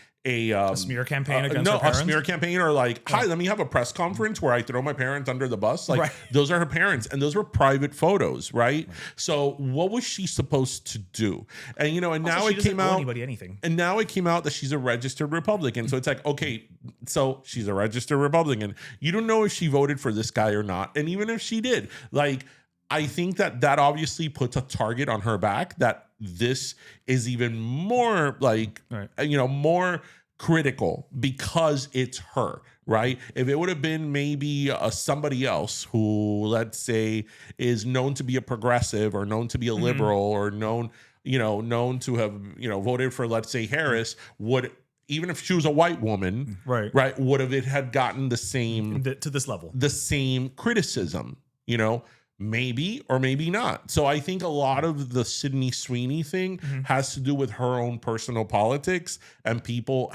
smear campaign against her a parents? smear campaign, or like, hi, let me have a press conference where I throw my parents under the bus. Like, Right. those are her parents, and those were private photos, right? So what was she supposed to do? And, you know, and now she it doesn't came owe out anybody anything. and now it came out that she's a registered Republican. So it's like, okay, so she's a registered Republican. You don't know if she voted for this guy or not. And even if she did, like, I think that obviously puts a target on her back, that this is even more like, you know, more critical because it's her, right? If it would have been maybe somebody else who, let's say, is known to be a progressive or known to be a liberal or known to have, you know, voted for, let's say, Harris, would, even if she was a white woman, right, would have it had gotten the same to this level, the same criticism, you know? Maybe or maybe not. So I think a lot of the Sydney Sweeney thing has to do with her own personal politics and people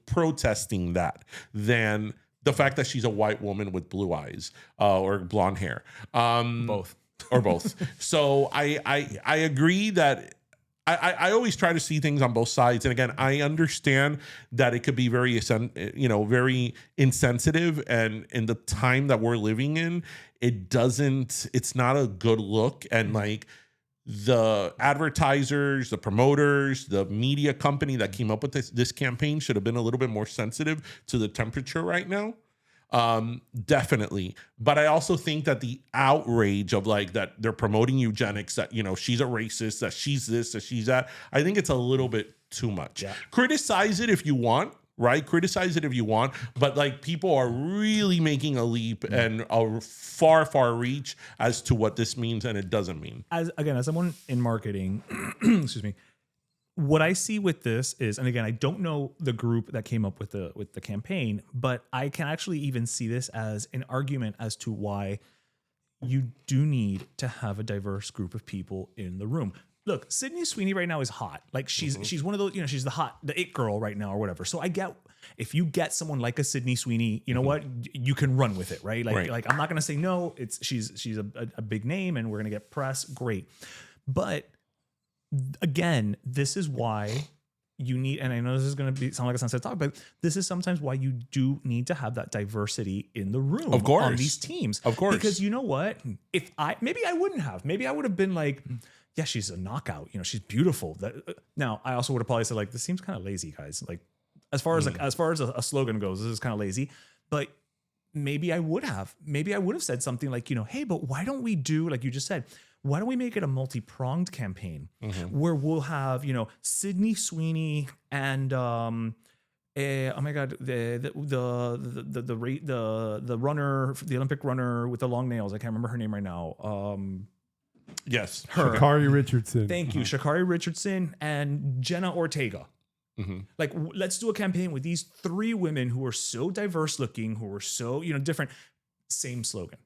protesting that, than the fact that she's a white woman with blue eyes or blonde hair. both. So I agree that I always try to see things on both sides. And again, I understand that it could be very insensitive. And in the time that we're living in, it's not a good look. And like the advertisers, the promoters, the media company that came up with this campaign should have been a little bit more sensitive to the temperature right now. Definitely. But I also think that the outrage of like that they're promoting eugenics, that, you know, she's a racist, that she's this, that she's that, I think it's a little bit too much. Criticize it if you want, right? Criticize it if you want, but like people are really making a leap and a far reach as to what this means and it doesn't mean. As someone in marketing, excuse me, what I see with this is, and again, I don't know the group that came up with the campaign, but I can actually even see this as an argument as to why you do need to have a diverse group of people in the room. Look, Sydney Sweeney right now is hot. Like she's one of those, you know, she's the it girl right now or whatever. So I get, if you get someone like a Sydney Sweeney, you know what, you can run with it, right? Like I'm not gonna say no. She's a big name and we're gonna get press. Great, but again, this is why you need, and I know this is going to sound like a sunset talk, but this is sometimes why you do need to have that diversity in the room, of course, on these teams, of course. Because you know what, maybe I would have been like, yeah, she's a knockout, you know, she's beautiful. Now I also would have probably said like, this seems kind of lazy, guys. Like as far as a slogan goes, this is kind of lazy. But maybe I would have said something like, you know, hey, but why don't we do, like you just said, why don't we make it a multi-pronged campaign where we'll have, you know, Sydney Sweeney and oh my God, the runner, the Olympic runner with the long nails. I can't remember her name right now. Yes, her. Sha'Carri Richardson. Thank you, Sha'Carri Richardson and Jenna Ortega. Like, let's do a campaign with these three women who are so diverse looking, who are so, you know, different. Same slogan.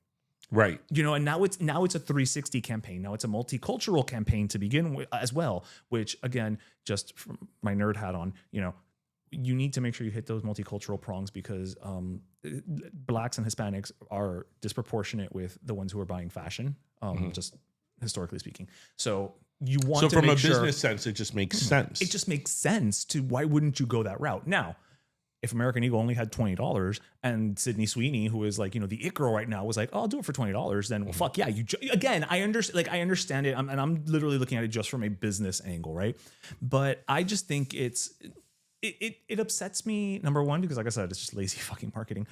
Right. You know, and now it's a 360 campaign. Now it's a multicultural campaign to begin with as well, which again, just from my nerd hat on, you know, you need to make sure you hit those multicultural prongs because Blacks and Hispanics are disproportionate with the ones who are buying fashion, just historically speaking. So you want to from make a sure, business sense, it just makes sense. It just makes sense to, why wouldn't you go that route? Now, if American Eagle only had $20 and Sydney Sweeney, who is like, you know, the it girl right now, was like, oh, I'll do it for $20, then well, fuck yeah. Again, I understand it. And I'm literally looking at it just from a business angle, right? But I just think it upsets me, number one, because like I said, it's just lazy fucking marketing.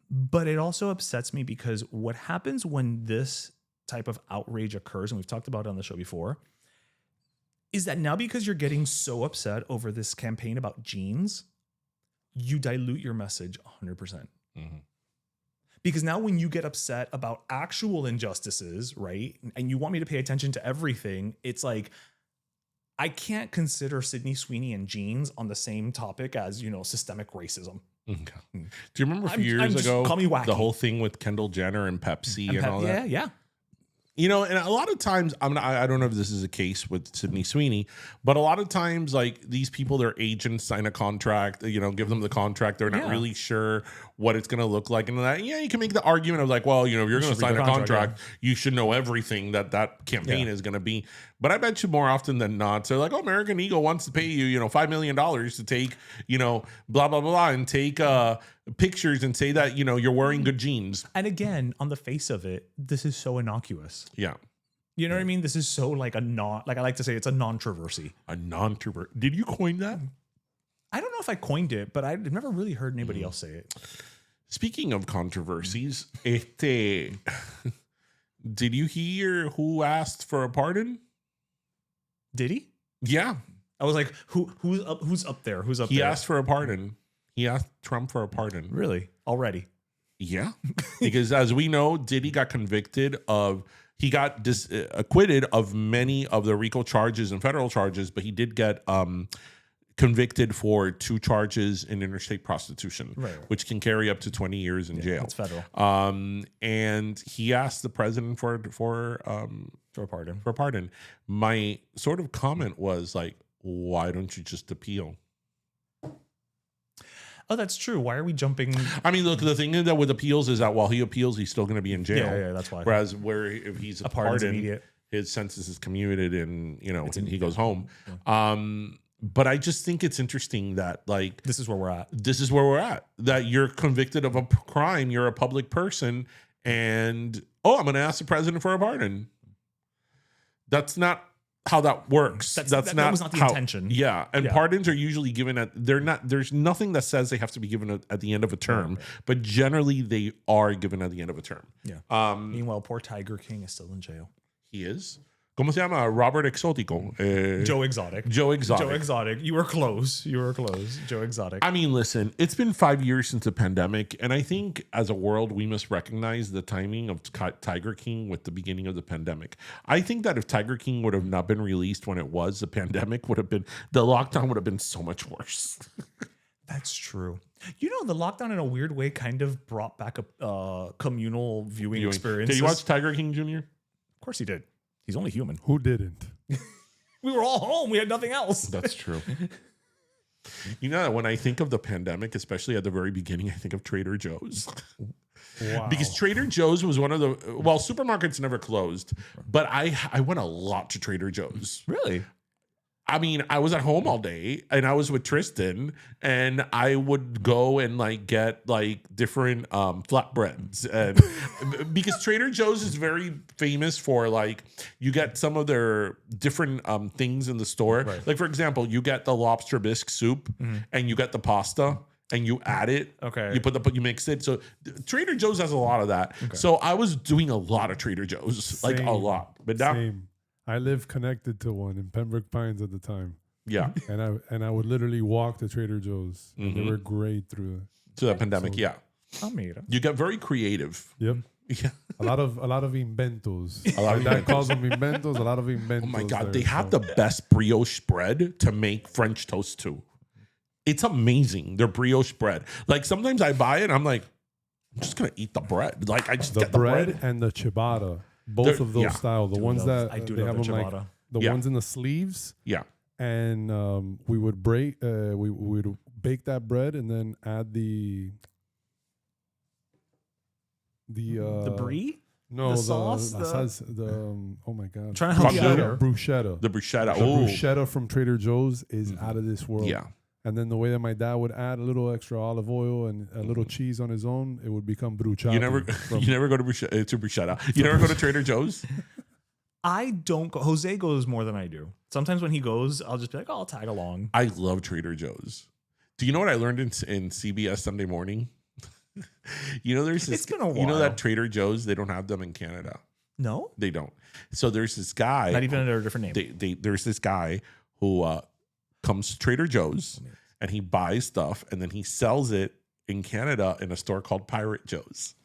But it also upsets me because what happens when this type of outrage occurs, and we've talked about it on the show before, is that now because you're getting so upset over this campaign about jeans, you dilute your message 100%. Because now when you get upset about actual injustices, right, and you want me to pay attention to everything, it's like, I can't consider Sydney Sweeney and jeans on the same topic as, you know, systemic racism. Do you remember a few years ago, call me wacky, the whole thing with Kendall Jenner and Pepsi and all that? Yeah. You know, and a lot of times, I don't know if this is a case with Sydney Sweeney, but a lot of times, like these people, their agents sign a contract, you know, give them the contract. They're not really sure what it's going to look like. And that, you can make the argument of like, well, you know, if you're going to sign a contract, you should know everything that campaign is going to be. But I bet you more often than not, they're like, oh, American Eagle wants to pay you, you know, $5 million to take, you know, blah, blah, blah, blah, and take pictures and say that, you know, you're wearing good jeans. And again, on the face of it, this is so innocuous. Yeah. You know what I mean? This is so like I like to say it's a non-traversy. A non-traversy. Did you coin that? I don't know if I coined it, but I've never really heard anybody else say it. Speaking of controversies, did you hear who asked for a pardon? Did he? Yeah. I was like, who's up there? Who's up there? He asked for a pardon. He asked Trump for a pardon. Really? Already? Yeah. Because as we know, Diddy got convicted of, he got acquitted of many of the RICO charges and federal charges, but he did get convicted for 2 charges in interstate prostitution, which can carry up to 20 years in jail. It's federal. And he asked the president for a pardon. For a pardon. My sort of comment was like, why don't you just appeal? Oh, that's true. Why are we jumping? I mean, look, the thing is that with appeals is that while he appeals, he's still going to be in jail. Yeah, that's why. Whereas if he's a pardon, immediate. His sentence is commuted and, you know, and he goes home. Yeah. But I just think it's interesting that, like, this is where we're at. That you're convicted of a crime. You're a public person. And, I'm going to ask the president for a pardon. That's not how that works. That was not the intention. Yeah. And pardons are usually given there's nothing that says they have to be given at the end of a term, but generally they are given at the end of a term. Yeah. Meanwhile, poor Tiger King is still in jail. He is. ¿Cómo se llama? Robert Exótico. Joe Exotic. Joe Exotic. Joe Exotic. You were close. Joe Exotic. I mean, listen, it's been 5 years since the pandemic, and I think as a world, we must recognize the timing of Tiger King with the beginning of the pandemic. I think that if Tiger King would have not been released when it was, the pandemic would have been, the lockdown would have been so much worse. That's true. You know, the lockdown in a weird way kind of brought back a communal viewing experience. Did you watch Tiger King Jr.? Of course he did. He's only human. Who didn't? We were all home. We had nothing else. That's true. You know, when I think of the pandemic, especially at the very beginning, I think of Trader Joe's. Wow. Because Trader Joe's was one of the, supermarkets never closed, but I went a lot to Trader Joe's. Really? I mean, I was at home all day and I was with Tristan and I would go and like get like different flatbreads and because Trader Joe's is very famous for like you get some of their different things in the store. Right. Like for example, you get the lobster bisque soup and you get the pasta and you add it. Okay. You mix it. So Trader Joe's has a lot of that. Okay. So I was doing a lot of Trader Joe's, like a lot. But now I lived connected to one in Pembroke Pines at the time. Yeah. And I would literally walk to Trader Joe's. And they were great through the pandemic. So, yeah. You get very creative. Yep. Yeah. A lot of inventos. A lot of that calls them inventos. A lot of inventos. Oh my God. They have the best brioche bread to make French toast too. It's amazing. Their brioche bread. Like sometimes I buy it. I'm like, I'm just going to eat the bread. Like I just get the bread. And the ciabatta. Both of those style. The ones that I do they love have the them like the ones in the sleeves. Yeah. And we would we would bake that bread and then add the brie? No, the sauce. Oh my God! I'm trying to help you out here. Bruschetta. The bruschetta. The bruschetta from Trader Joe's is out of this world. Yeah. And then the way that my dad would add a little extra olive oil and a little cheese on his own, it would become bruschetta. You never go to bruschetta. You never go to Trader Joe's? I don't go. Jose goes more than I do. Sometimes when he goes, I'll just be like, I'll tag along. I love Trader Joe's. Do you know what I learned in CBS Sunday Morning? You know, there's this. It's been a while. You know that Trader Joe's, they don't have them in Canada. No, they don't. So there's this guy. Not even under a different name. There's this guy who comes to Trader Joe's and he buys stuff and then he sells it in Canada in a store called Pirate Joe's.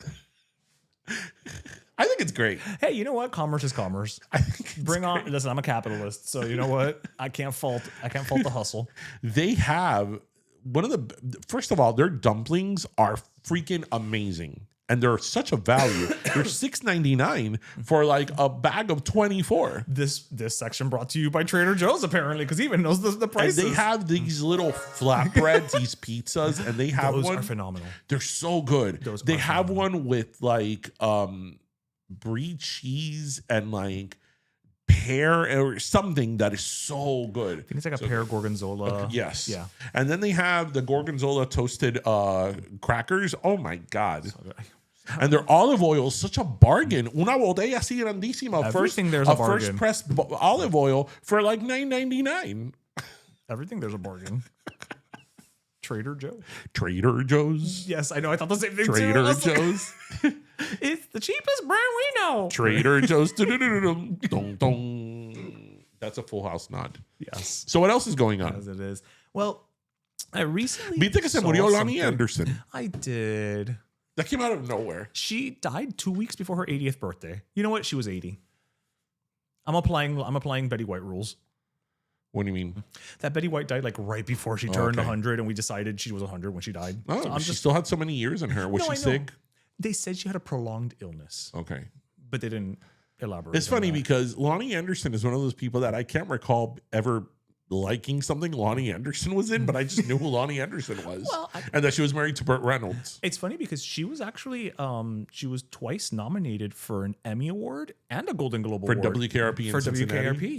I think it's great. Hey, you know what? Commerce is commerce. Bring on. Listen, I'm a capitalist, so you know what? I can't fault the hustle. They have one of the. First of all, their dumplings are freaking amazing. And they're such a value. They're $6.99 for like a bag of 24. This section brought to you by Trader Joe's, apparently, because he even knows the prices. And they have these little flatbreads, these pizzas, and they have Those one. are phenomenal. They're so good. They have phenomenal. one with like brie cheese and like pear or something that is so good. I think it's like a pear gorgonzola. Yes. Yeah. And then they have the gorgonzola toasted crackers. Oh my God. And their olive oil is such a bargain. Una botella así grandísima. Everything there's a bargain. First press olive oil for like $9.99. Everything there's a bargain. Trader Joe. Trader Joe's. Yes, I know. I thought the same thing Trader too. Joe's. It's the cheapest brand we know. Trader Joe's. Dun, dun. That's a Full House nod. Yes. So what else is going on? As it is. Well, I recently ¿Viste que se saw murió Lonnie something- Anderson? I did. That came out of nowhere. She died 2 weeks before her 80th birthday. You know what? She was 80. I'm applying Betty White rules. What do you mean? That Betty White died like right before she turned 100, and we decided she was 100 when she died. Oh, So she still had so many years in her. Was No, I she know. sick? They said she had a prolonged illness, Okay. but they didn't elaborate. It's on funny that. because Lonnie Anderson is one of those people that I can't recall ever liking something Lonnie Anderson was in, but I just knew who Lonnie Anderson was. Well, and that she was married to Burt Reynolds. It's funny because she was actually she was twice nominated for an Emmy Award and a Golden Globe For Award WKRP in Cincinnati? WKRP.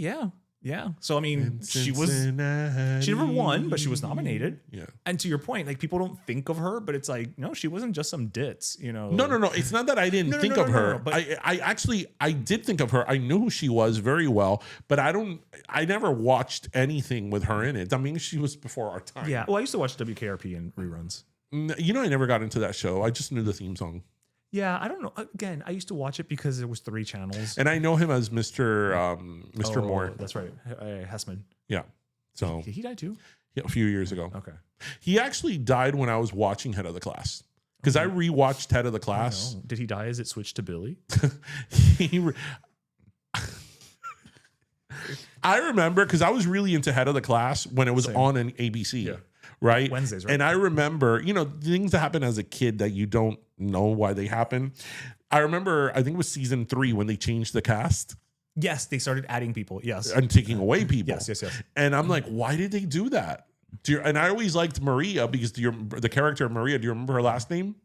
Yeah. So I mean, she never won, but she was nominated. Yeah. And to your point, like people don't think of her, but it's like no, she wasn't just some ditz, you know. No. It's not that I didn't think of her. but I did think of her. I knew who she was very well, but I never watched anything with her in it. I mean, she was before our time. yeah. Well, I used to watch WKRP in reruns. You know, I never got into that show. I just knew the theme song. Yeah, I don't know. Again, I used to watch it because there was 3 channels. And I know him as Mr. Moore. That's right, Hessman. Yeah. So Did he die too? yeah, a few years ago. Okay. He actually died when I was watching Head of the Class. Because I rewatched Head of the Class. No. Did he die as it switched to Billy? I remember because I was really into Head of the Class when it was on an ABC. Yeah. Right? Wednesdays, right? And I remember, things that happen as a kid that you don't know why they happen. I remember, I think it was season 3 when they changed the cast Yes, they started adding people. Yes. and taking away people. Yes. And I'm like, why did they do that? And I always liked Maria because the character of Maria, do you remember her last name?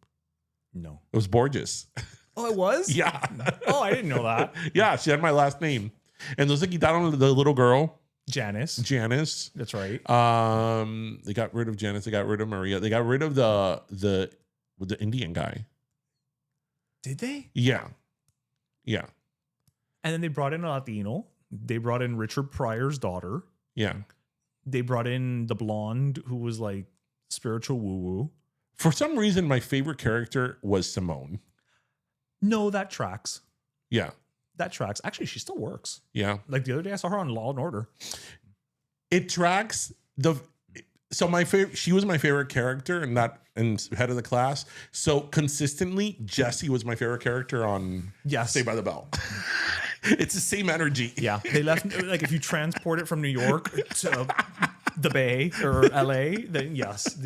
No. It was Borges. Oh, it was? Yeah. Oh, I didn't know that. Yeah, she had my last name. And those quitaron the little girl, Janice. That's right. They got rid of Janice. They got rid of Maria. They got rid of the Indian guy. Did they? Yeah. And then they brought in a Latino. They brought in Richard Pryor's daughter. Yeah. They brought in the blonde who was like spiritual woo-woo. For some reason, my favorite character was Simone. No, that tracks. Yeah. That tracks. Actually, she still works. Yeah. Like the other day I saw her on Law and Order. It tracks so my favorite, she was my favorite character in Head of the Class. So consistently, Jesse was my favorite character on Saved by the Bell. It's the same energy. Yeah. They left, like if you transport it from New York to the Bay or LA, then yes.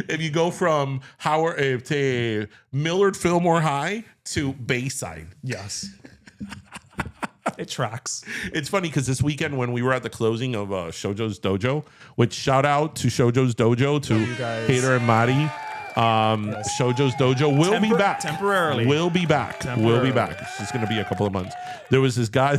If you go from Howard to Millard Fillmore High to Bayside. Yes. It tracks. It's funny because this weekend when we were at the closing of Shoujo's Dojo, which shout out to Shoujo's Dojo, to you guys. Peter and Mari. Shoujo's Dojo will be back. Temporarily. Will be back. Will be back. It's going to be a couple of months. There was this guy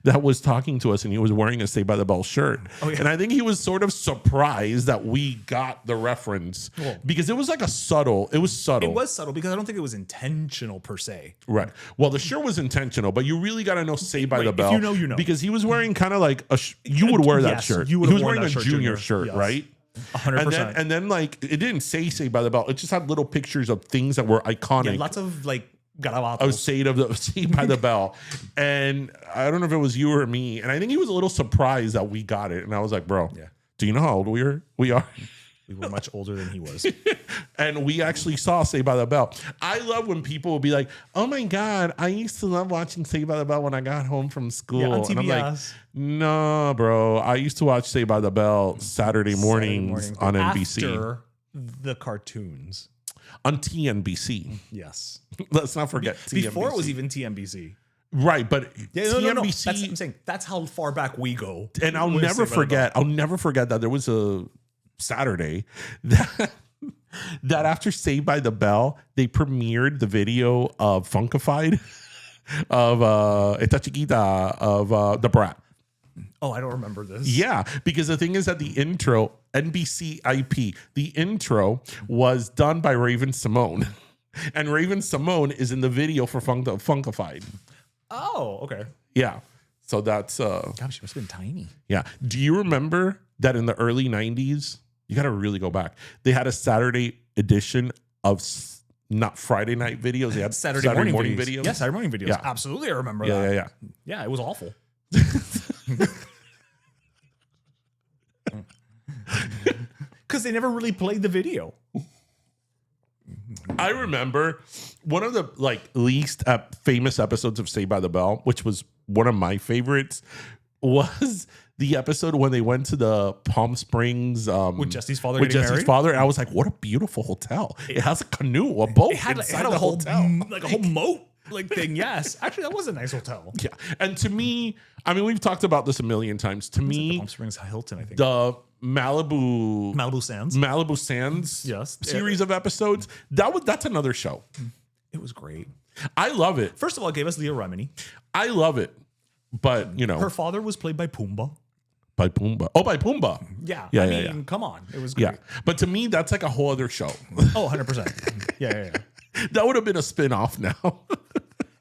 that was talking to us and he was wearing a Saved by the Bell shirt. Oh, yeah. And I think he was sort of surprised that we got the reference because it was like subtle. It was subtle. It was subtle because I don't think it was intentional per se. Right. Well, the shirt was intentional, but you really got to know Saved by the If Bell. you know, you know. Because he was wearing kind of like you would wear that Yes, shirt. you He would was have worn wearing a that shirt, junior Junior. shirt, Yes. right? 100%. And then like it didn't say Saved by the Bell. It just had little pictures of things that were iconic. Yeah, lots of like garabatos. I was Saved by the Bell, and I don't know if it was you or me. And I think he was a little surprised that we got it. And I was like, "Bro, do you know how old we are? We are." We were much older than he was. And we actually saw Saved by the Bell. I love when people will be like, "Oh my God, I used to love watching Saved by the Bell when I got home from school." Yeah, on and I'm like, TBS. "No, bro. I used to watch Saved by the Bell Saturday mornings on NBC." After the cartoons. on TNBC. Yes. Let's not forget TNBC. Before it was even TNBC. Right, but No. TNBC. That's what I'm saying. That's how far back we go. And I'll with never Saved by the Bell. forget that there was a Saturday that after Saved by the Bell, they premiered the video of Funkified of Esta Chiquita of The Brat. Oh, I don't remember this. Yeah, because the thing is that the intro, NBC IP, the intro was done by Raven Simone. And Raven Simone is in the video for Funkified. Oh, okay. Yeah. So that's God, she must have been tiny. yeah. Do you remember that in the early 90s? You got to really go back. They had a Saturday edition of not Friday night videos. They had Saturday morning videos. Yes, Saturday morning videos. Yeah. Absolutely, I remember Yeah, that. yeah. Yeah, it was awful. Because they never really played the video. I remember one of the least famous episodes of Saved by the Bell, which was one of my favorites, was the episode when they went to the Palm Springs With Jesse's father with getting Jesse's married? father. And I was like, what a beautiful hotel. It has a canoe, a boat It had inside a the whole hotel. like a whole moat thing. Yes, actually, that was a nice hotel. Yeah. And to me, I mean, we've talked about this a million times. To me, Palm Springs Hilton, I think. the Malibu Sands. Yes. series of episodes, that's another show. It was great. I love it. First of all, it gave us Leah Remini. I love it. But, Her father was played by Pumbaa. by Pumbaa. Oh, by Pumbaa. Yeah. Yeah, I yeah, mean, come on. It was Yeah. great. But to me, that's like a whole other show. Oh, 100%. Yeah. That would have been a spin-off now.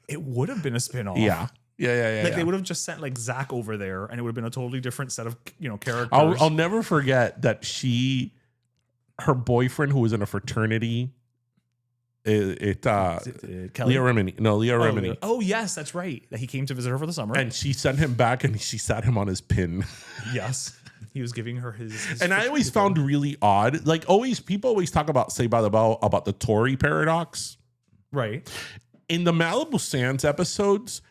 It would have been a spin-off. Yeah. Like Yeah. they would have just sent like Zach over there, and it would have been a totally different set of characters. I'll never forget that her boyfriend who was in a fraternity, Kelly? Leah Remini. No, Leah Remini. Oh yes, that's right. That he came to visit her for the summer. And she sent him back and she sat him on his pin. Yes, he was giving her his And I always found really odd, people always talk about Saved by the Bell about the Tory paradox. right. In the Malibu Sands episodes,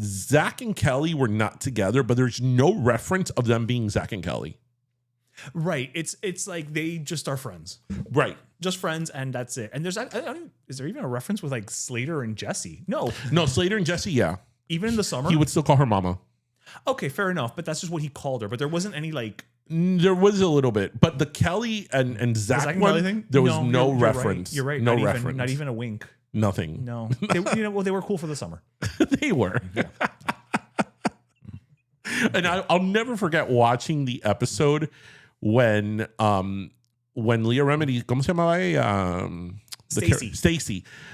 Zach and Kelly were not together, but there's no reference of them being Zach and Kelly. Right. It's like they just are friends. Right. Just friends, and that's it. And there's is there even a reference with like Slater and Jesse? No. No, Slater and Jesse, yeah. Even in the summer? He would still call her mama. Okay, fair enough. But that's just what he called her. But there wasn't any like There was a little bit, but the Kelly and Zach Zach and one, Kelly thing? there was no you're reference. Right. You're right. No not reference. Even, not even a wink. Nothing. No. They, they were cool for the summer. They were. And I'll never forget watching the episode when Leah Remini, ¿cómo se llamaba ella?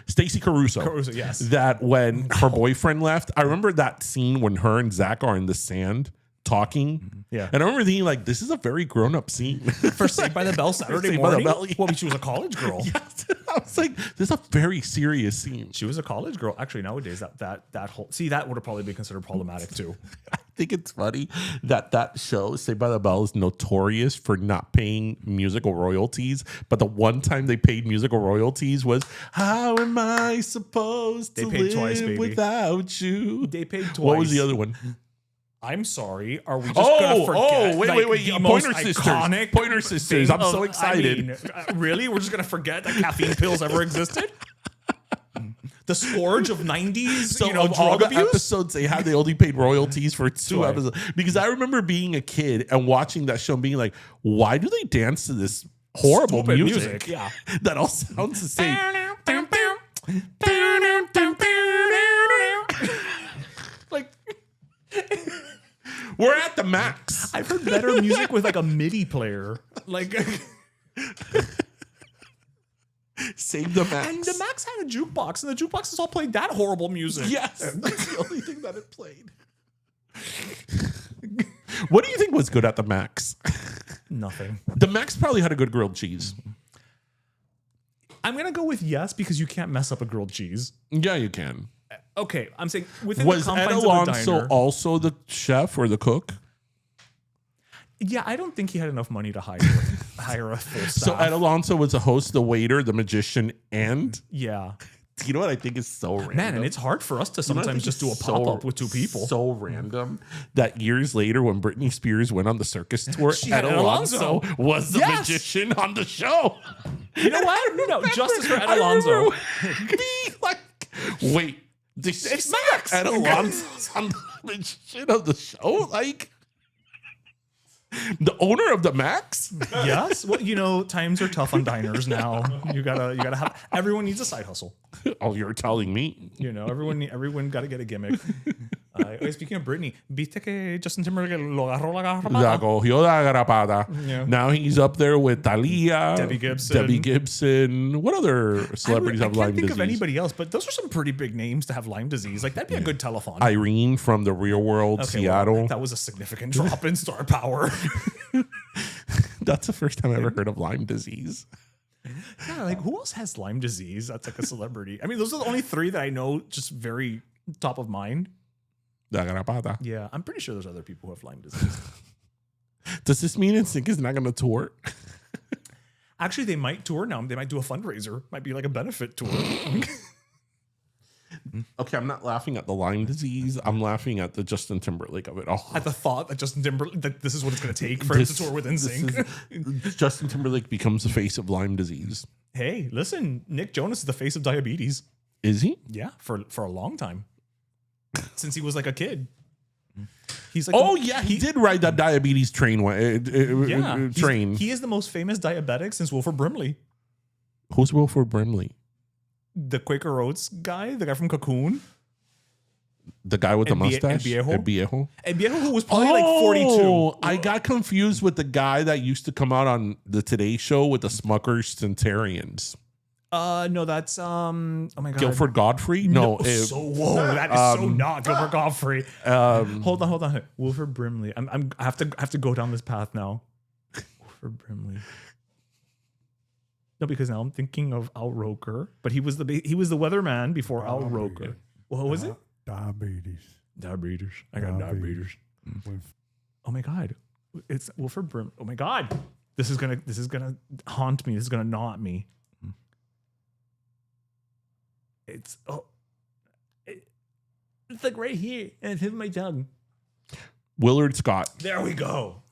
Stacy Caruso. Caruso, yes. That when her boyfriend left, I remember that scene when her and Zach are in the sand talking. Yeah. And I remember thinking, like, this is a very grown-up scene. For Saved by the Bell Saturday Saved by the morning? Bell, yeah. Well, she was a college girl. Yes. I was like, this is a very serious scene. She was a college girl. Actually, nowadays, that whole... See, that would have probably been considered problematic, too. I think it's funny that show, Saved by the Bell, is notorious for not paying musical royalties. But the one time they paid musical royalties was, how am I supposed to paid live twice, baby. without you? They paid twice. What was the other one? I'm sorry. Are we just gonna forget? Wait. The Pointer most Sisters. iconic Pointer Sisters. thing I'm so of- excited. I mean, really? We're just gonna forget that caffeine pills ever existed? The scourge of 90s, So of all drug the abuse? episodes they had, they only paid royalties for two Right. episodes. Because I remember being a kid and watching that show and being like, why do they dance to this horrible Stupid music? Yeah. That all sounds the same. Like, We're at the max. I've heard better music with like a MIDI player. Like, Save the max. and the Max had a jukebox, and the jukebox has all played that horrible music. Yes, that's the only thing that it played. What do you think was good at the Max? Nothing. The Max probably had a good grilled cheese. I'm gonna go with yes because you can't mess up a grilled cheese. Yeah, you can. Okay, I'm saying within Was the Ed confines of the Alonso diner. also the chef or the cook? Yeah, I don't think he had enough money to hire a full staff. So Ed Alonso was the host, the waiter, the magician, and Yeah. you know what I think is so random? Man, and it's hard for us to You know what I sometimes think just do a is pop-up with two people. So random that years later, when Britney Spears went on the circus tour, She Ed had Ed Alonso Alonso. was the Yes! magician on the show. You know what? No, justice for Ed Alonso. Wait, It's Max. Ed Alonso's on the shit of the show? Like, the owner of the Max? Yes. Well, you know, times are tough on diners now. You gotta have. Everyone needs a side hustle. Oh, you're telling me. You know, everyone got to get a gimmick. Speaking of Britney, ¿viste que Justin Timberlake lo agarró la La garrapata? cogió la garrapada. Yeah. Now he's up there with Thalia, Debbie Gibson. What other celebrities have I Lyme can't think disease? of anybody else, but those are some pretty big names to have Lyme disease. Like, that'd be a good telethon. Irene from The Real World, Okay, Seattle. well, that was a significant drop in star power. That's the first time I ever heard of Lyme disease. Yeah, like, who else has Lyme disease? That's like a celebrity. I mean, those are the only three that I know, just very top of mind. La garrapada. Yeah, I'm pretty sure there's other people who have Lyme disease. Does this mean NSYNC is not going to tour? Actually, they might tour now. They might do a fundraiser. Might be like a benefit tour. Okay, I'm not laughing at the Lyme disease. I'm laughing at the Justin Timberlake of it all. At the thought that Justin Timberlake, that this is what it's going to take for him to tour with NSYNC. Justin Timberlake becomes the face of Lyme disease. Hey, listen, Nick Jonas is the face of diabetes. Is he? Yeah, for a long time. Since he was like a kid. He's like, Oh, yeah, he did ride that diabetes train. Train. He is the most famous diabetic since Wilfred Brimley. Who's Wilfred Brimley? The Quaker Oats guy, the guy from Cocoon. The guy with the mustache? El Viejo? El Viejo? El Viejo, who was probably like 42. I got confused with the guy that used to come out on the Today Show with the Smuckers Centurions. No, that's oh my god, Guilford Godfrey? No, that is so not Gilbert Godfrey. Hold on. Wilfred Brimley. I have to go down this path now. Wilfred Brimley. No, because now I'm thinking of Al Roker, but he was the weatherman before Al Roker. What was it? Diabetes. I got diabetes. Oh my god, it's Wilfred Brimley. Oh my god, this is gonna haunt me. This is gonna knot me. It's like right here, and it's in my tongue. Willard Scott. There we go.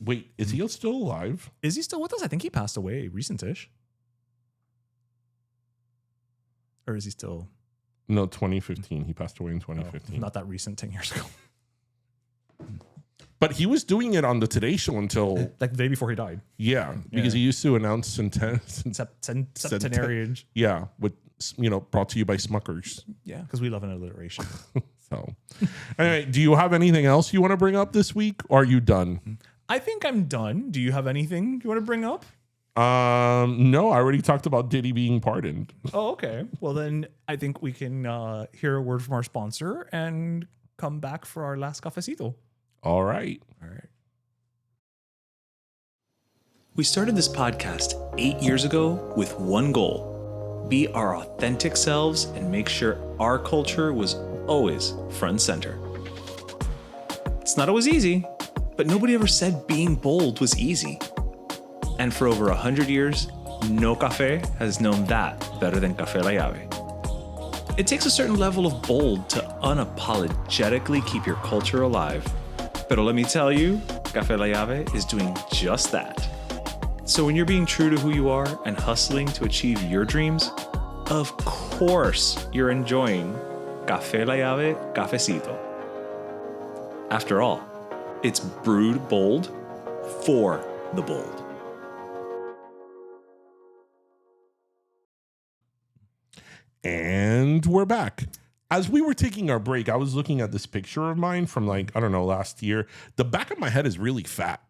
Wait, is he still alive? Is he still with us? I think he passed away recent-ish. Or is he still? No, 2015. He passed away in 2015. Not that recent, 10 years ago. But he was doing it on the Today Show until Like the day before he died. yeah, because he used to announce Septenarian. yeah, with brought to you by Smuckers. Yeah, because we love an alliteration. So, anyway, do you have anything else you want to bring up this week? Or are you done? I think I'm done. Do you have anything you want to bring up? No, I already talked about Diddy being pardoned. Oh, okay. Well, then I think we can hear a word from our sponsor and come back for our last cafecito. All right. We started this podcast 8 years ago with one goal: be our authentic selves and make sure our culture was always front and center. It's not always easy, but nobody ever said being bold was easy. And for over 100 years, no café has known that better than Café La Llave. It takes a certain level of bold to unapologetically keep your culture alive. Pero let me tell you, Café La Llave is doing just that. So when you're being true to who you are and hustling to achieve your dreams, of course you're enjoying Café La Llave Cafecito. After all, it's brewed bold for the bold. And we're back. As we were taking our break, I was looking at this picture of mine from last year. The back of my head is really fat.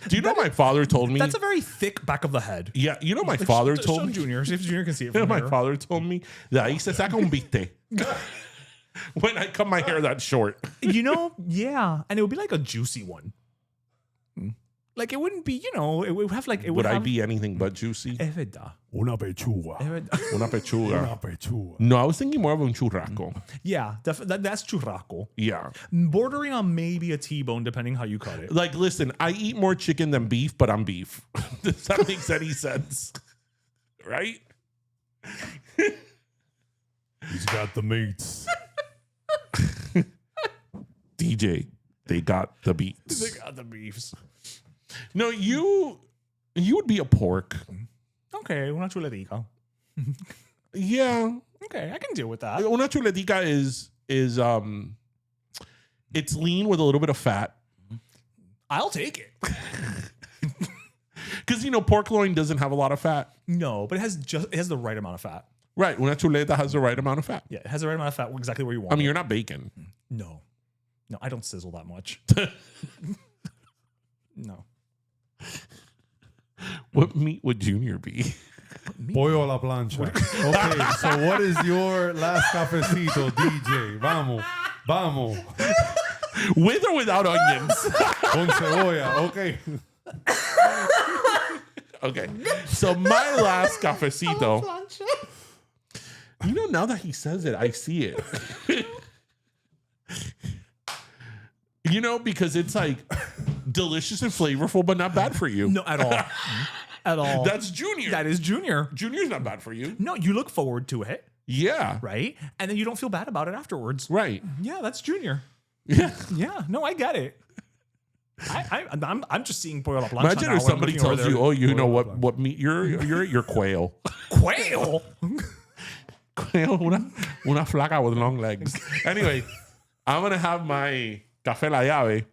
Do you know my father told me? That's a very thick back of the head. Yeah, my father told show me. Junior, see if Junior can see it from My here. father told me that ahí se saca un biste when I cut my hair that short. Yeah. And it would be like a juicy one. Like it wouldn't be, it would have like... Would I be anything but juicy? Es verdad. Una pechuga. Una pechuga. Una pechuga. No, I was thinking more of un churrasco. Yeah, that's churrasco. Yeah. Bordering on maybe a T-bone, depending how you cut it. Like, listen, I eat more chicken than beef, but I'm beef. Does that make any sense? Right? He's got the meats. DJ, they got the beats. They got the beefs. No, you would be a pork. Okay, una chuletica. Yeah. Okay, I can deal with that. Una chuletica is it's lean with a little bit of fat. I'll take it. Because pork loin doesn't have a lot of fat. No, but it has the right amount of fat. Right. Una chuleta has the right amount of fat. Yeah, it has the right amount of fat exactly where you want I mean, it. you're not bacon. No, I don't sizzle that much. No. What meat would Junior be? Pollo a la plancha. Okay, so what is your last cafecito, DJ? Vamos. With or without onions? Con cebolla. Okay. Okay. So my last cafecito. Now that he says it, I see it. Because it's like delicious and flavorful, but not bad for you. No, at all. At all. That's Junior. That is Junior. Junior's not bad for you. No, you look forward to it, Yeah. right? And then you don't feel bad about it afterwards. Right. Yeah, that's Junior. Yeah. Yeah, no, I get it. I'm just seeing pollo a la plancha. Imagine now if when I'm somebody looking over tells there. you, oh, you know what meat you're quail. Quail. Quail, una flaca with long legs. Anyway, I'm gonna have my café la llave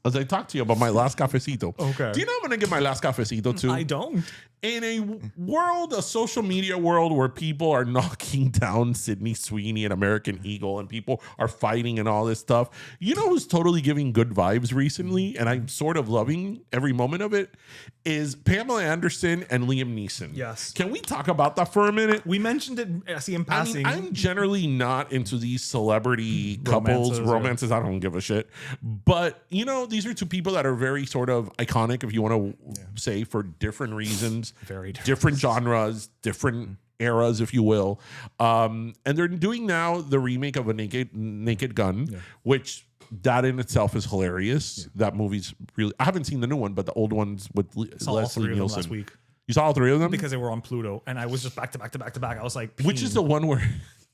as I talk to you about my last cafecito. Okay. Do you know I'm gonna give my last cafecito to? I don't. In a social media world where people are knocking down Sydney Sweeney and American Eagle and people are fighting and all this stuff, you know who's totally giving good vibes recently, and I'm sort of loving every moment of it, is Pamela Anderson and Liam Neeson. Yes. Can we talk about that for a minute? We mentioned it, I see in passing. I'm generally not into these celebrity couples, romances. I don't give a shit. But, these are two people that are very sort of iconic, if you want to say, for different reasons. Very different genres, different eras, if you will. And they're doing now the remake of a Naked Gun, which that in itself is hilarious. Yeah. That movie's really, I haven't seen the new one, but the old ones with Leslie Nielsen. Last week. You saw all three of them? Because they were on Pluto, and I was just back to back to back to back. I was like, which is the one where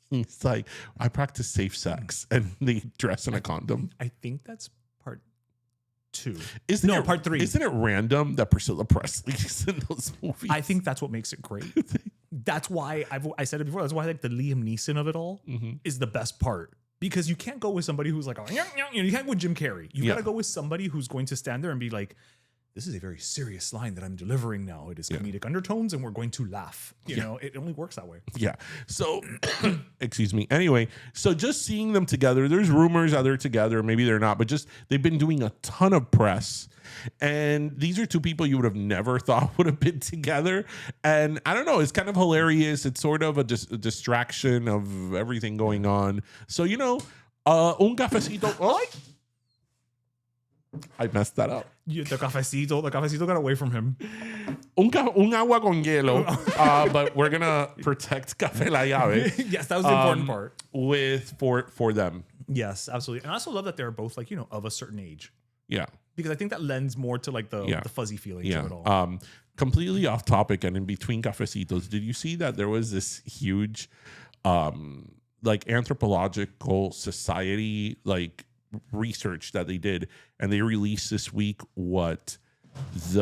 he's like, I practice safe sex, and they dress in a condom. I think that's part 2. Part 3. Isn't it random that Priscilla Presley's in those movies? I think that's what makes it great. That's why I said it before. That's why I think the Liam Neeson of it all is the best part. Because you can't go with somebody who's like, you can't go with Jim Carrey. You got to go with somebody who's going to stand there and be like, this is a very serious line that I'm delivering now. It is comedic undertones and we're going to laugh. You know, it only works that way. Yeah. So, excuse me. Anyway, so just seeing them together, there's rumors that they're together. Maybe they're not, but just they've been doing a ton of press. And these are two people you would have never thought would have been together. And I don't know, it's kind of hilarious. It's sort of a distraction of everything going on. So, un cafecito. Oh, I messed that up. The cafecito got away from him. Un agua con hielo. But we're gonna protect Café La Llave. Yes, that was the important part. For them. Yes, absolutely. And I also love that they're both of a certain age. Yeah. Because I think that lends more to the fuzzy feelings of it all. Completely off topic and in between cafecitos, did you see that there was this huge anthropological society research that they did, and they released this week what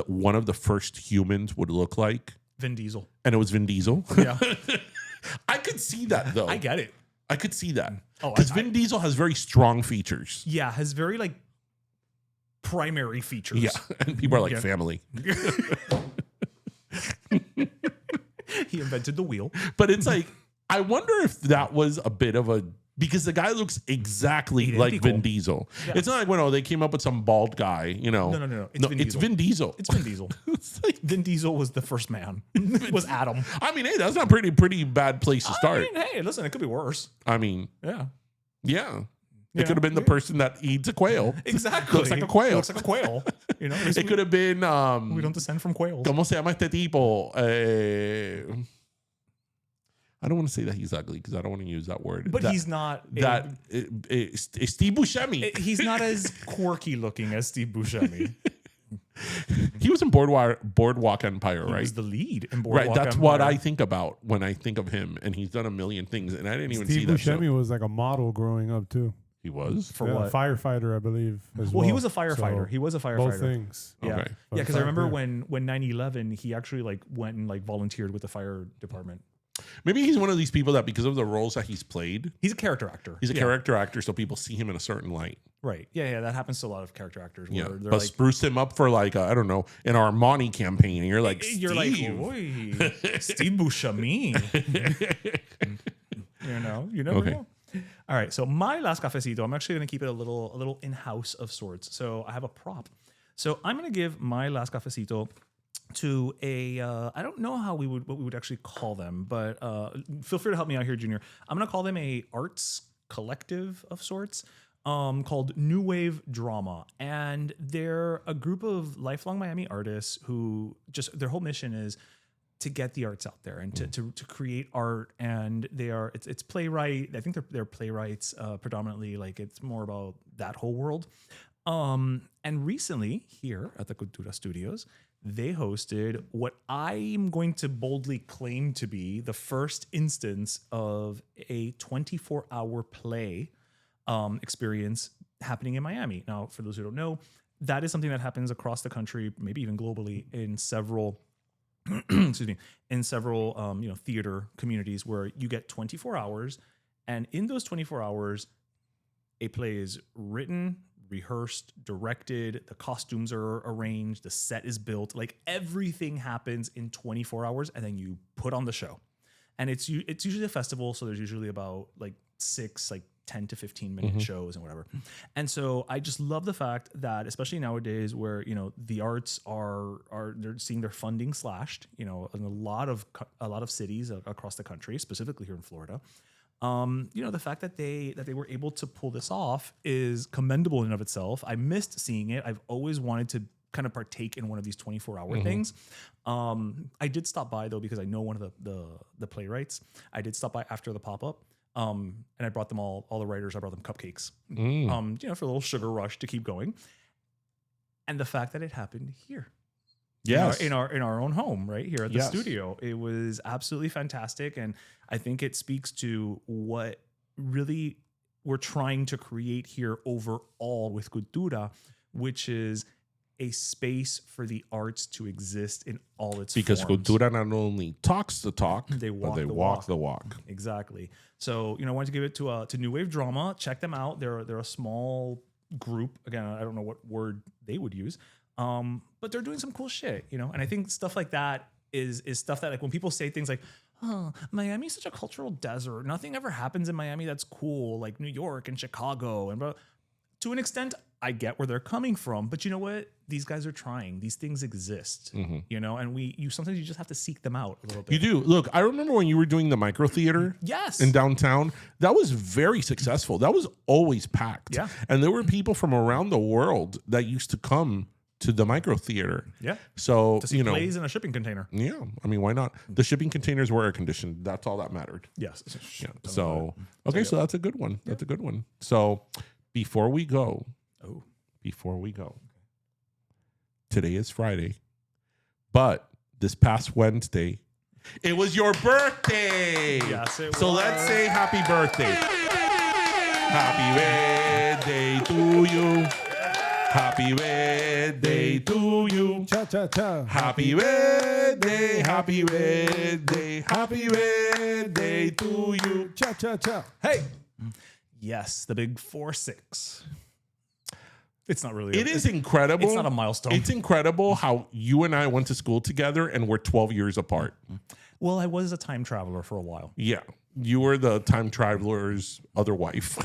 one of the first humans would look like? Vin Diesel. And it was Vin Diesel. Yeah. I could see that though. I get it. I could see that. Oh, because Vin Diesel has very strong features. Yeah, has very primary features. Yeah. And people are like family. He invented the wheel. But it's I wonder if that was a bit of a, because the guy looks exactly like Vin Diesel. Yeah. It's not like they came up with some bald guy, No. It's Vin Diesel. It's Vin Diesel. Vin Diesel was the first man. Was Adam. I mean, hey, that's not pretty bad place to start. Hey, listen, it could be worse. I mean, yeah. It could have been the person that eats a quail. Exactly. Looks like a quail. Looks like a quail. It could have been. We don't descend from quails. ¿Cómo se llama este tipo? I don't want to say that he's ugly because I don't want to use that word. But he's not. Steve Buscemi. He's not as quirky looking as Steve Buscemi. He was in Boardwalk Empire, right? He was the lead in Boardwalk Empire. Right, that's Empire. what I think about when I think of him, and he's done a million things, and I didn't even see that show. Steve Buscemi was like a model growing up too. He was? For Yeah, what? firefighter, I believe. As Well, well, he was a firefighter. So He was a firefighter. both things. Yeah, Okay. yeah. Fun Because I fact remember there. when 9/11, he actually like went and like volunteered with the fire department. Maybe he's one of these people that because of the roles that he's played, He's a character actor. he's a character actor, so people see him in a certain light. Right. Yeah. That happens to a lot of character actors. Where Yeah, they're but like, spruce him up for like I don't know, an Armani campaign, and you're like, you're like, Steve. "Oi, Steve Buscemi." You never Okay. know. All right. So my last cafecito, I'm actually going to keep it a little in-house of sorts. So I have a prop. So I'm going to give my last cafecito to a I don't know what we would actually call them, but feel free to help me out here, Junior. I'm going to call them a arts collective of sorts. Called New Wave Drama, and they're a group of lifelong Miami artists who just their whole mission is to get the arts out there and to create art. And it's playwright. I think they're playwrights predominantly. Like it's more about that whole world. And recently here at the Cultura Studios, they hosted what I'm going to boldly claim to be the first instance of a 24-hour play experience happening in Miami. Now, for those who don't know, that is something that happens across the country, maybe even globally, in several theater communities where you get 24 hours, and in those 24 hours, a play is written, rehearsed, directed, the costumes are arranged, the set is built, like everything happens in 24 hours, and then you put on the show. And it's usually a festival, so there's usually about like 10 to 15 minute shows and whatever. And so I just love the fact that, especially nowadays where, the arts they're seeing their funding slashed, in a lot of cities across the country, specifically here in Florida. The fact that they were able to pull this off is commendable in and of itself. I missed seeing it. I've always wanted to kind of partake in one of these 24-hour things. I did stop by though, because I know one of the playwrights. I did stop by after the pop-up. And I brought them all the writers, I brought them cupcakes, for a little sugar rush to keep going. And the fact that it happened here. Yes. In our own home, right here at the studio. It was absolutely fantastic. And I think it speaks to what really we're trying to create here overall with Cultura, which is a space for the arts to exist in all its Because forms. Cultura not only talks the talk, They but they walk walk the walk. Exactly. So, I wanted to give it to New Wave Drama. Check them out. They're a small group. Again, I don't know what word they would use. But they're doing some cool shit, And I think stuff like that is stuff that, like, when people say things like, "Oh, Miami's such a cultural desert. Nothing ever happens in Miami that's cool, like New York and Chicago." And bro, to an extent, I get where they're coming from. But you know what? These guys are trying. These things exist, and sometimes you just have to seek them out a little bit. You do. Look, I remember when you were doing the micro theater Yes. in downtown. That was very successful. That was always packed. Yeah. And there were people from around the world that used to come to the micro theater. Yeah. So, To see plays in a shipping container. yeah, I mean, why not? The shipping containers were air conditioned. That's all that mattered. Yes. Yeah. So, okay, so that's a good one. That's a good one. So, before we go, today is Friday, but this past Wednesday, it was your birthday. Yes, it So was. let's say happy birthday. Happy birthday to you. Happy birthday to you. Cha cha cha. Happy birthday, happy birthday, happy birthday to you. Cha cha cha. Hey. Yes, the big 4-6. It's not really. It is incredible. It's not a milestone. It's incredible how you and I went to school together and we're 12 years apart. Well, I was a time traveler for a while. Yeah. You were the time traveler's other wife.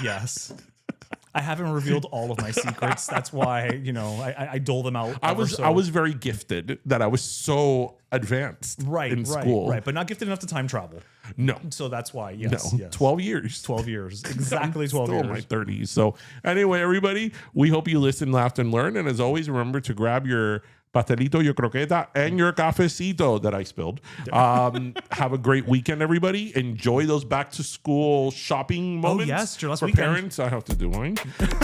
Yes. I haven't revealed all of my secrets. That's why, I dole them out. I was very gifted that I was so advanced in school. Right, but not gifted enough to time travel. No. So that's why, yes. 12 years. 12 years. Exactly 12 Still years. in my 30s. So anyway, everybody, we hope you listened, laughed, and learned. And as always, remember to grab your pastelito, your croqueta, and your cafecito that I spilled. Have a great weekend, everybody. Enjoy those back to school shopping moments. yes, it's your last for weekend. parents. I have to do mine.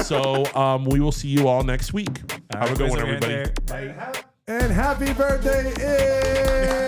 So we will see you all next week. Have a good one, everybody. Bye. And happy birthday.